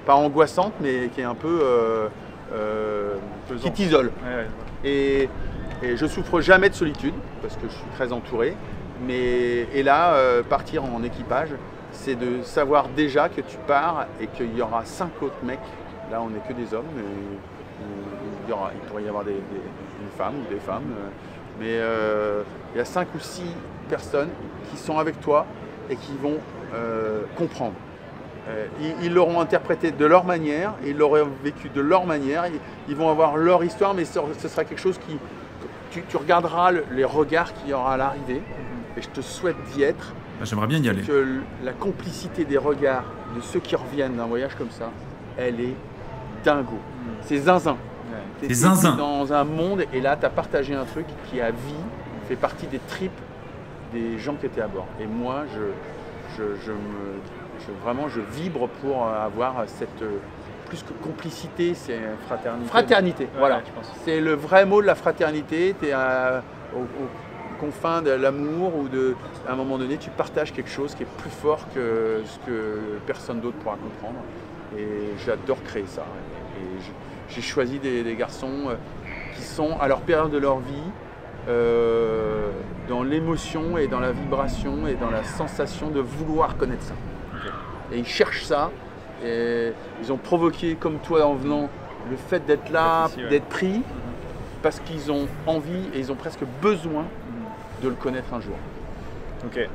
pas angoissante mais qui est un peu qui t'isole. Et je souffre jamais de solitude parce que je suis très entouré, et là partir en équipage, c'est de savoir déjà que tu pars et qu'il y aura 5 autres mecs. Là on n'est que des hommes, il pourrait y avoir une femme ou des femmes, mais il y a 5 ou 6 personnes qui sont avec toi et qui vont comprendre. Ils l'auront interprété de leur manière, ils l'auront vécu de leur manière, ils vont avoir leur histoire, mais ce sera quelque chose tu regarderas les regards qu'il y aura à l'arrivée, et je te souhaite d'y être. J'aimerais bien y aller. Que la complicité des regards de ceux qui reviennent d'un voyage comme ça, elle est dingo. C'est zinzin. C'est zinzin. Dans un monde, et là, tu as partagé un truc qui, à vie, fait partie des tripes des gens qui étaient à bord. Et moi, vraiment, je vibre pour avoir cette... plus que complicité, c'est fraternité. Fraternité, voilà. C'est le vrai mot de la fraternité. Tu es aux confins de l'amour ou à un moment donné, tu partages quelque chose qui est plus fort que ce que personne d'autre pourra comprendre. Et j'adore créer ça. Et j'ai choisi des garçons qui sont à leur période de leur vie dans l'émotion et dans la vibration et dans la sensation de vouloir connaître ça. Et ils cherchent ça. Et ils ont provoqué, comme toi en venant, le fait d'être là, d'être pris, parce qu'ils ont envie et ils ont presque besoin de le connaître un jour. Ok.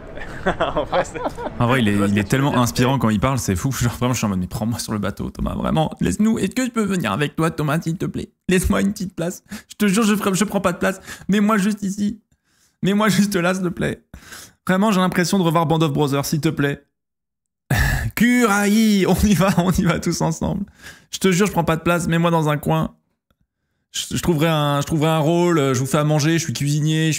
En vrai, il est tellement inspirant quand il parle, c'est fou. Genre, vraiment, je suis en mode, mais prends-moi sur le bateau, Thomas. Vraiment, laisse-nous. Est-ce que je peux venir avec toi, Thomas, s'il te plaît? Laisse-moi une petite place. Je te jure, je prends pas de place. Mets-moi juste ici. Mets-moi juste là, s'il te plaît. Vraiment, j'ai l'impression de revoir Band of Brothers, s'il te plaît. Curaï, on y va tous ensemble. Je te jure, je prends pas de place, mets-moi dans un coin. Je trouverai un rôle, je vous fais à manger, je suis cuisinier,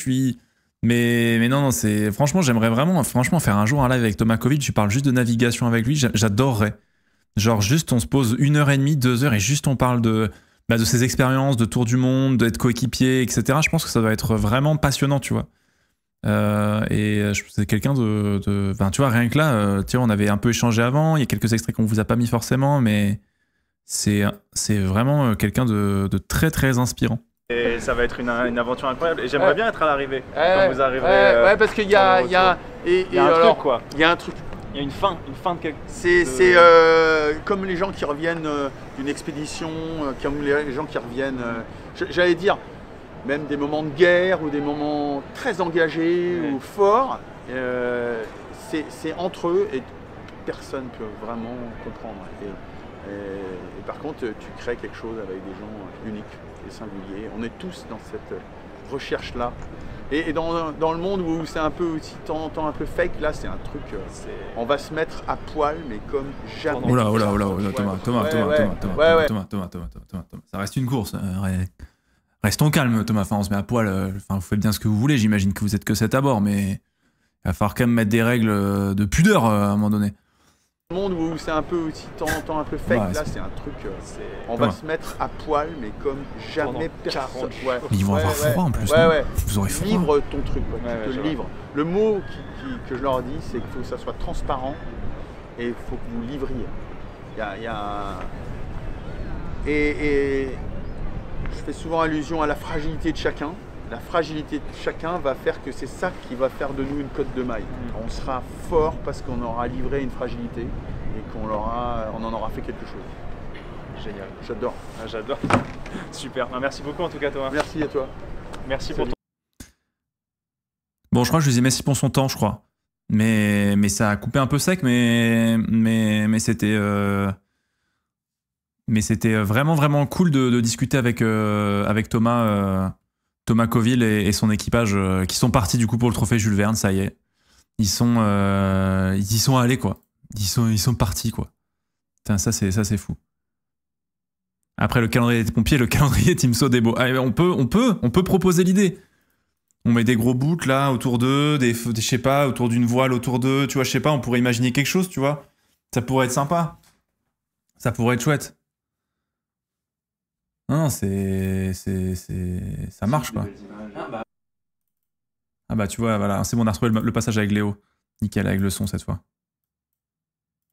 Mais non, c'est... Franchement, j'aimerais vraiment faire un jour un live avec Thomas Covid, tu parles juste de navigation avec lui, j'adorerais. Genre juste, on se pose 1h30, 2 heures et juste on parle de ses expériences, de tour du monde, d'être coéquipier, etc. Je pense que ça doit être vraiment passionnant, tu vois. C'est quelqu'un tu vois, rien que là, on avait un peu échangé avant, il y a quelques extraits qu'on vous a pas mis forcément, mais c'est vraiment quelqu'un de très très inspirant. Et ça va être une aventure incroyable, et j'aimerais bien être à l'arrivée, quand vous arriverez. Ouais, parce qu'il y a un truc, quoi. Il y a un truc. Il y a une fin de quelque... C'est comme les gens qui reviennent d'une expédition, comme les gens qui reviennent, j'allais dire, même des moments de guerre ou des moments très engagés ou forts, c'est entre eux et personne ne peut vraiment comprendre. Et par contre, tu crées quelque chose avec des gens uniques et singuliers. On est tous dans cette recherche-là. Et dans le monde où c'est un peu aussi temps un peu fake, là c'est un truc, on va se mettre à poil, mais comme jamais. Oh là, Thomas, ça reste une course. Restons calmes, Thomas. Enfin, on se met à poil. Vous faites bien ce que vous voulez. J'imagine que vous êtes que 7 à bord, mais il va falloir quand même mettre des règles de pudeur à un moment donné. Le monde où c'est un peu aussi temps un peu fake, là c'est un truc, on va se mettre à poil, mais comme jamais personne. Mais ils vont avoir froid en plus. Vous aurez froid. Livre ton truc, quoi. Tu te livres. Le mot que je leur dis, c'est qu'il faut que ça soit transparent et il faut que vous livriez. Et je fais souvent allusion à la fragilité de chacun. La fragilité de chacun va faire que c'est ça qui va faire de nous une cotte de maille. On sera fort parce qu'on aura livré une fragilité et qu'on en aura fait quelque chose. Génial. J'adore. J'adore. Super. Merci beaucoup en tout cas, Thomas. Merci à toi. Merci pour ton... Bon, je crois que je lui ai mis pour son temps, je crois. Mais ça a coupé un peu sec, mais c'était... Mais c'était vraiment, vraiment cool de discuter avec Thomas Coville et son équipage qui sont partis du coup pour le trophée Jules Verne, ça y est. Ils y sont allés, quoi. Ils sont partis, quoi. Putain, ça c'est fou. Après le calendrier des pompiers, le calendrier Team Sodebo. Ah, on peut proposer l'idée. On met des gros bouts là autour d'eux, je sais pas, autour d'une voile autour d'eux, tu vois, je sais pas, on pourrait imaginer quelque chose, tu vois. Ça pourrait être sympa. Ça pourrait être chouette. Non, ça marche, quoi. Ah bah tu vois, voilà, c'est bon, on a retrouvé le passage avec Léo. Nickel, avec le son cette fois.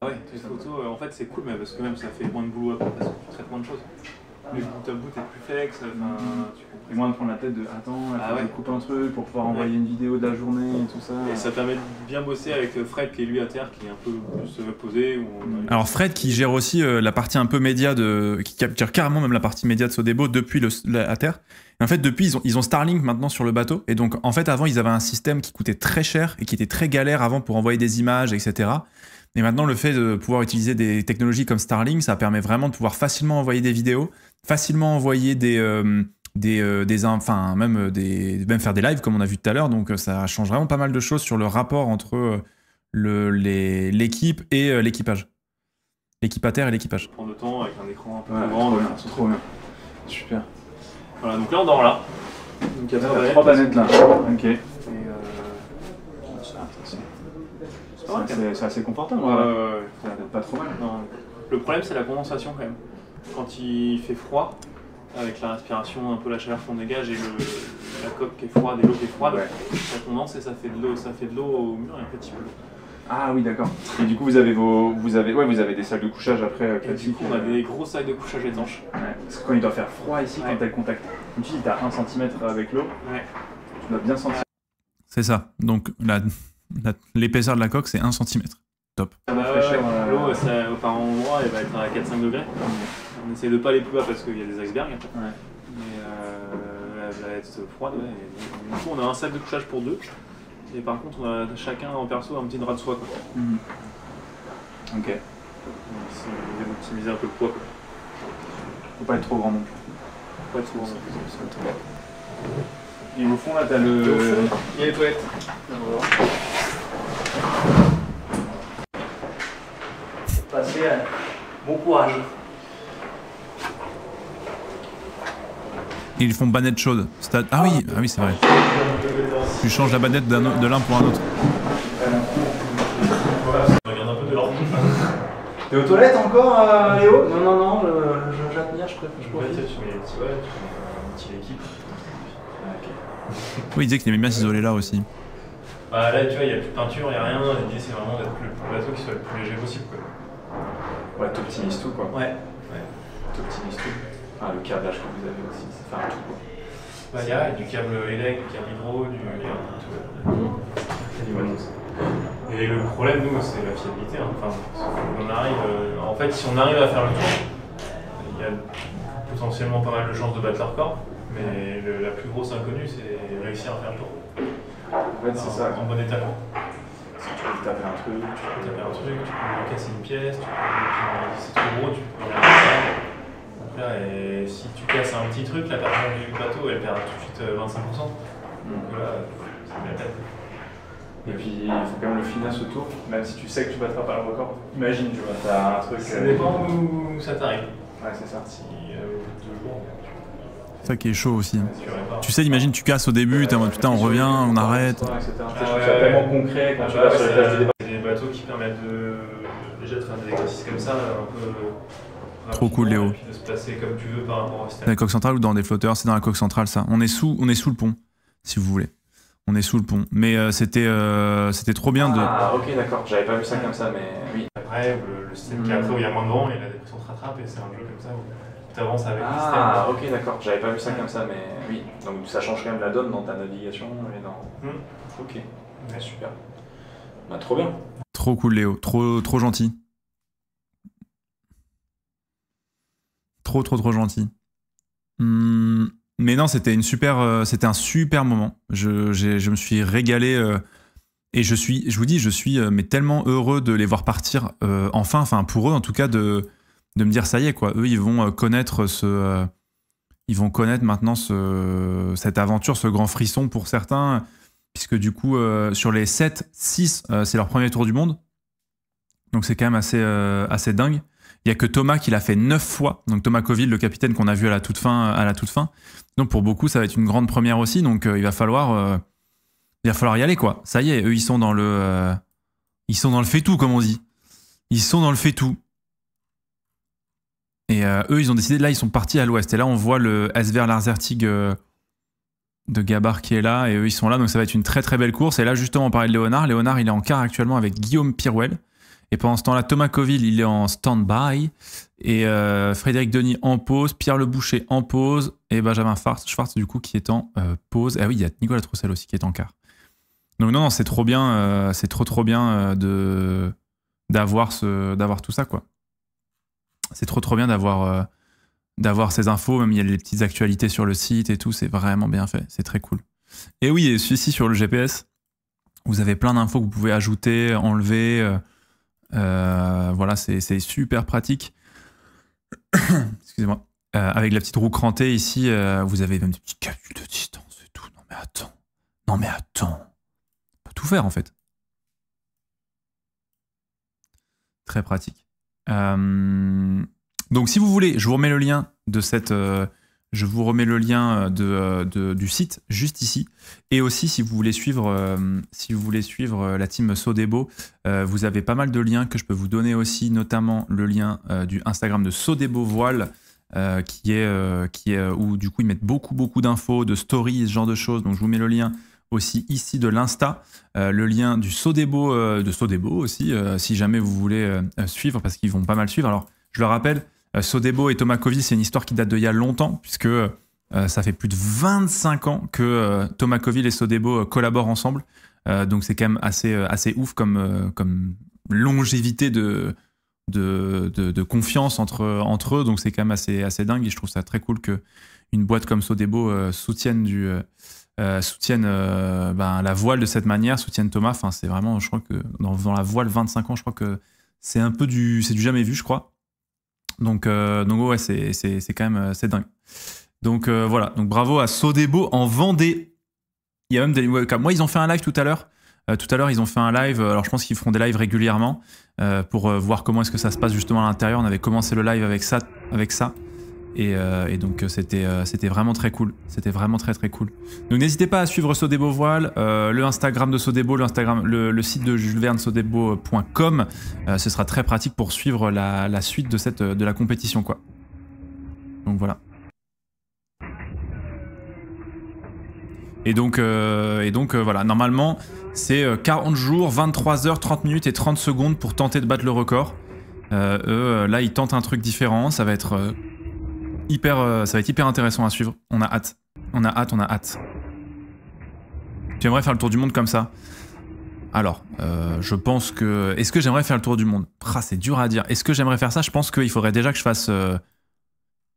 Ah ouais, les photos, en fait c'est cool, mais parce que même ça fait moins de boulot après, parce que tu traites moins de choses. Le bout à bout est plus flex, et moins de prendre la tête de attends, je coupe un truc pour pouvoir envoyer une vidéo de la journée et tout ça. Et ça permet de bien bosser avec Fred qui est lui à terre, qui est un peu plus posé. Alors Fred qui gère aussi la partie un peu média qui capture carrément même la partie média de Sodebo depuis à terre. Et en fait depuis ils ont Starlink maintenant sur le bateau, et donc en fait avant ils avaient un système qui coûtait très cher et qui était très galère avant pour envoyer des images, etc. Et maintenant, le fait de pouvoir utiliser des technologies comme Starlink, ça permet vraiment de pouvoir facilement envoyer des vidéos, facilement envoyer des même faire des lives comme on a vu tout à l'heure. Donc ça change vraiment pas mal de choses sur le rapport entre l'équipe et l'équipage. L'équipataire et l'équipage. Prendre le temps avec un écran un peu plus grand. C'est trop bien. Super. Voilà, donc là on dort là. Donc il y a 3 banettes là. Ok. Et c'est assez confortable. Ouais, ça va pas trop mal. Non. Le problème c'est la condensation quand même. Quand il fait froid, avec la respiration, un peu la chaleur qu'on dégage et la coque qui est froide et l'eau qui est froide, ça condense et ça fait de l'eau au mur et un petit peu l'eau. Ah oui, d'accord. Et du coup, vous avez des salles de couchage après classiques. Du coup, on a des gros sacs de couchage étanches. Ouais. Parce que quand il doit faire froid ici, quand tu as le contact, comme tu dis, tu as 1 cm avec l'eau, tu dois bien sentir. C'est ça. Donc l'épaisseur de la coque, c'est 1 cm. Top. L'eau, par endroit, elle va être à 4-5 degrés. On essaie de pas aller plus bas parce qu'il y a des icebergs. Ouais. Mais elle va être froide. Ouais. Du coup, on a un sac de couchage pour 2. Et par contre, on a chacun en perso un petit drap de soie. Quoi. Ok. On va optimiser un peu le poids. Quoi. Faut pas être trop grand non plus. Faut pas être trop grand non plus. Et au fond, là, t'as le. Il y a les toilettes. Passez bon courage. Ils font banette chaude. Ah oui, c'est vrai. Tu changes la banette de l'un pour un autre. Regarde un peu de l'ordre. T'es aux toilettes encore, Léo? Non, j'admire, je préfère. Je pourrais dire sur les petits une petite équipe. Oui, il disait qu'il aimait bien s'isoler là aussi. Bah là, tu vois, il n'y a plus de peinture, il n'y a rien. L'idée, c'est vraiment d'être le bateau qui soit le plus léger possible. Quoi. Ouais, t'optimises tout, quoi. Ouais. T'optimises tout. Enfin, le câblage que vous avez aussi, c'est faire tout, quoi. Bah, il y a du câble élect, du câble hydro, du. Et le problème, nous, c'est la fiabilité. Hein. Enfin, on arrive. En fait, si on arrive à faire le tour, il y a potentiellement pas mal de chances de battre leur record. Mais la plus grosse inconnue, c'est réussir à faire le tour. En fait, c'est ça. En bon état. Si tu peux taper un truc, tu peux casser une pièce, si c'est trop gros, tu peux rien faire. Donc là, et si tu casses un petit truc, la personne du bateau, elle perd tout de suite 25%. Donc là, c'est bien la tête. Et puis, il faut quand même le finir ce tour, même si tu sais que tu battras pas le record. Imagine, tu vois, t'as un truc. Ça dépend où ça t'arrive. Ouais, c'est ça. Si au bout de 2 jours. C'est ça qui est chaud aussi. Tu sais, imagine, tu casses au début, t'es en mode putain, on revient, on arrête. C'est tellement concret quand tu vas sur les plages du départ. Des bateaux qui permettent déjà de faire des exercices comme ça, un peu. Trop cool, Léo. De se placer comme tu veux par rapport au système. Dans la coque centrale ou dans des flotteurs? C'est dans la coque centrale, ça. On est sous le pont, si vous voulez. On est sous le pont. Mais c'était trop bien de. Ah, ok, d'accord. J'avais pas vu ça comme ça, mais oui. Après, le système qui est après où il y a moins de vent et la dépression te rattrape, et c'est un jeu comme ça où tu avances avec le système. Ah, ok, d'accord. J'avais pas vu ça comme ça, mais oui. Donc ça change quand même la donne dans ta navigation et dans. Ok. Ouais, super. Bah, trop bien. Trop cool, Léo. Trop gentil. Trop gentil. Mais non, c'était un super moment. Je me suis régalé et je vous dis, je suis mais tellement heureux de les voir partir enfin pour eux en tout cas de me dire ça y est quoi. Eux ils vont connaître maintenant cette aventure, ce grand frisson pour certains, puisque du coup sur les 7, 6 c'est leur premier tour du monde. Donc c'est quand même assez dingue. Il n'y a que Thomas qui l'a fait 9 fois. Donc Thomas Coville, le capitaine qu'on a vu à la toute fin. Donc pour beaucoup, ça va être une grande première aussi. Donc il va falloir y aller quoi. Ça y est, eux ils sont dans le fait-tout comme on dit. Ils sont dans le fait-tout. Et eux ils ont décidé, là ils sont partis à l'ouest. Et là on voit le SVR Larzertig de Gabar qui est là. Et eux ils sont là. Donc ça va être une très très belle course. Et là justement on parlait de Léonard. Léonard il est en quart actuellement avec Guillaume Pirouel. Et pendant ce temps-là, Thomas Coville, il est en stand-by. Et Frédéric Denis en pause. Pierre Le Boucher en pause. Et Benjamin Schwartz, du coup, qui est en pause. Ah oui, il y a Nicolas Troussel aussi qui est en quart. Donc non, c'est trop bien. C'est trop bien d'avoir tout ça, quoi. C'est trop bien d'avoir ces infos. Même il y a les petites actualités sur le site et tout. C'est vraiment bien fait. C'est très cool. Et oui, et celui-ci sur le GPS, vous avez plein d'infos que vous pouvez ajouter, enlever... voilà, c'est super pratique. Excusez-moi. avec la petite roue crantée ici, vous avez même des petits calculs de distance et tout. Non mais attends. On peut tout faire en fait. Très pratique. Donc si vous voulez, je vous remets le lien de cette... je vous remets le lien du site juste ici. Et aussi, si vous voulez suivre la team Sodebo, vous avez pas mal de liens que je peux vous donner aussi, notamment le lien du Instagram de Sodebo Voile, qui est où du coup ils mettent beaucoup d'infos, de stories, ce genre de choses. Donc je vous mets le lien aussi ici de l'Insta, le lien du Sodebo, aussi, si jamais vous voulez suivre, parce qu'ils vont pas mal suivre. Alors je le rappelle, Sodebo et Thomas Coville, c'est une histoire qui date d'il y a longtemps, puisque ça fait plus de 25 ans que Thomas Coville et Sodebo collaborent ensemble. Donc c'est quand même assez ouf comme longévité de confiance entre eux. Donc c'est quand même assez dingue, et je trouve ça très cool qu'une boîte comme Sodebo soutienne la voile de cette manière, soutienne Thomas. Enfin, c'est vraiment, je crois que dans la voile 25 ans, je crois que c'est un peu du jamais vu, je crois. Donc ouais, c'est quand même c'est dingue. Donc voilà, donc bravo à Sodebo en Vendée. Il y a même des webcams. Moi, ils ont fait un live tout à l'heure. Ils ont fait un live. Alors, je pense qu'ils feront des lives régulièrement pour voir comment est-ce que ça se passe justement à l'intérieur. On avait commencé le live avec ça. Et donc, c'était vraiment très cool. C'était vraiment très cool. Donc, n'hésitez pas à suivre Sodebo Voile, le Instagram de Sodebo, le site de Jules Verne, sodebo.com. Ce sera très pratique pour suivre la suite de la compétition, quoi. Donc, voilà. Et donc voilà, normalement, c'est 40 jours, 23 heures, 30 minutes et 30 secondes pour tenter de battre le record. Là, ils tentent un truc différent. Ça va être hyper intéressant à suivre. On a hâte. Tu aimerais faire le tour du monde comme ça? Alors, je pense que... Est-ce que j'aimerais faire le tour du monde? C'est dur à dire. Est-ce que j'aimerais faire ça? Je pense qu'il faudrait déjà que je fasse...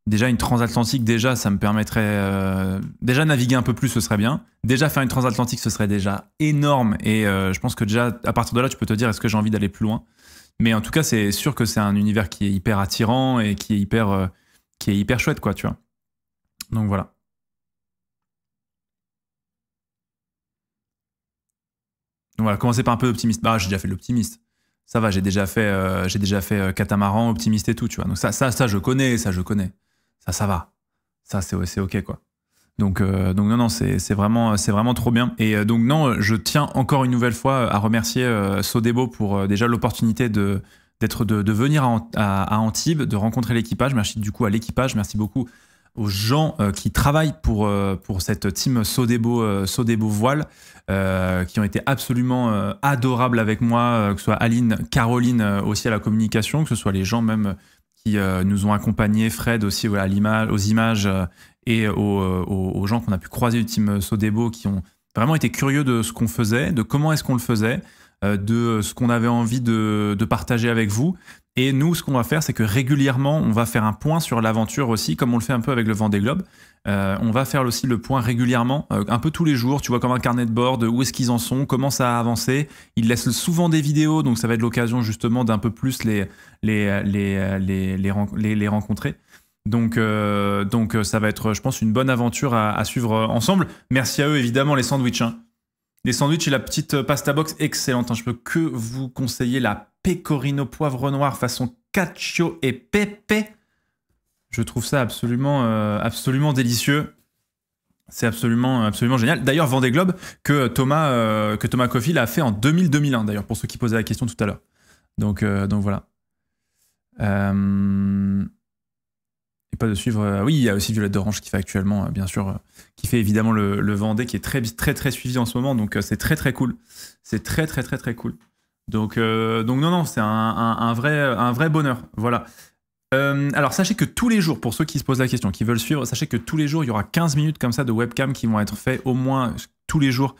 Déjà une transatlantique, déjà ça me permettrait... déjà naviguer un peu plus, ce serait bien. Déjà faire une transatlantique, ce serait déjà énorme. Et je pense que déjà, à partir de là, tu peux te dire, est-ce que j'ai envie d'aller plus loin? Mais en tout cas, c'est sûr que c'est un univers qui est hyper attirant et qui est hyper chouette, quoi, tu vois. Donc voilà. Donc voilà, commencer par un peu d'optimiste. Bah, j'ai déjà fait l'optimiste. Ça va, j'ai déjà fait catamaran, optimiste et tout, tu vois. Donc ça je connais. Ça va. Ça, c'est ok, quoi. Donc non, c'est vraiment trop bien. Et donc non, je tiens encore une nouvelle fois à remercier Sodebo pour déjà l'opportunité de venir à Antibes, de rencontrer l'équipage. Merci du coup à l'équipage, merci beaucoup aux gens qui travaillent pour cette team Sodebo Voile, qui ont été absolument adorables avec moi, que ce soit Aline, Caroline aussi à la communication, que ce soit les gens même qui nous ont accompagnés, Fred aussi aux images et aux gens qu'on a pu croiser du team Sodebo, qui ont vraiment été curieux de ce qu'on faisait, de comment est-ce qu'on le faisait, de ce qu'on avait envie de partager avec vous. Et nous, ce qu'on va faire, c'est que régulièrement, on va faire un point sur l'aventure aussi, comme on le fait un peu avec le Vendée Globe. On va faire aussi le point régulièrement, un peu tous les jours, tu vois, comme un carnet de bord, où est-ce qu'ils en sont, comment ça a avancé. Ils laissent souvent des vidéos, donc ça va être l'occasion justement d'un peu plus les rencontrer. Donc ça va être, je pense, une bonne aventure à suivre ensemble. Merci à eux, évidemment, les sandwichs. Hein. Les sandwichs et la petite pasta box, excellente. Hein. Je peux que vous conseiller la pecorino poivre noir façon cacio et pepe. Je trouve ça absolument délicieux. C'est absolument génial. D'ailleurs, Vendée Globe que Thomas Coville a fait en 2000-2001, d'ailleurs, pour ceux qui posaient la question tout à l'heure. Donc voilà. Et pas de suivre... oui, il y a aussi Violette d'Orange qui fait actuellement, bien sûr, qui fait évidemment le Vendée, qui est très suivi en ce moment. Donc c'est très cool. C'est très cool. Donc non, c'est un vrai bonheur. Voilà. Alors sachez que tous les jours, pour ceux qui se posent la question, qui veulent suivre, sachez que tous les jours, il y aura 15 minutes comme ça de webcam qui vont être faits au moins tous les jours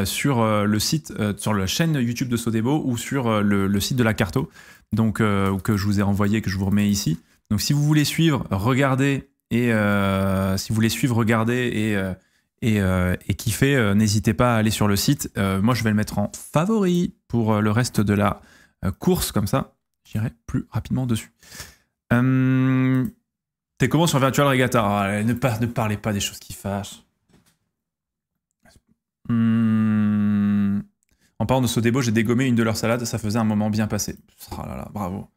sur le site, sur la chaîne YouTube de Sodebo ou sur le site de la Carto, donc que je vous ai renvoyé, que je vous remets ici. Donc si vous voulez suivre, regardez et kiffer, n'hésitez pas à aller sur le site. Moi, je vais le mettre en favori pour le reste de la course, comme ça, j'irai plus rapidement dessus. T'es comment sur Virtual Regatta? Ne parlez pas des choses qui fâchent. En parlant de Sodebo, j'ai dégommé une de leurs salades, ça faisait un moment bien passé. Oh là là, bravo.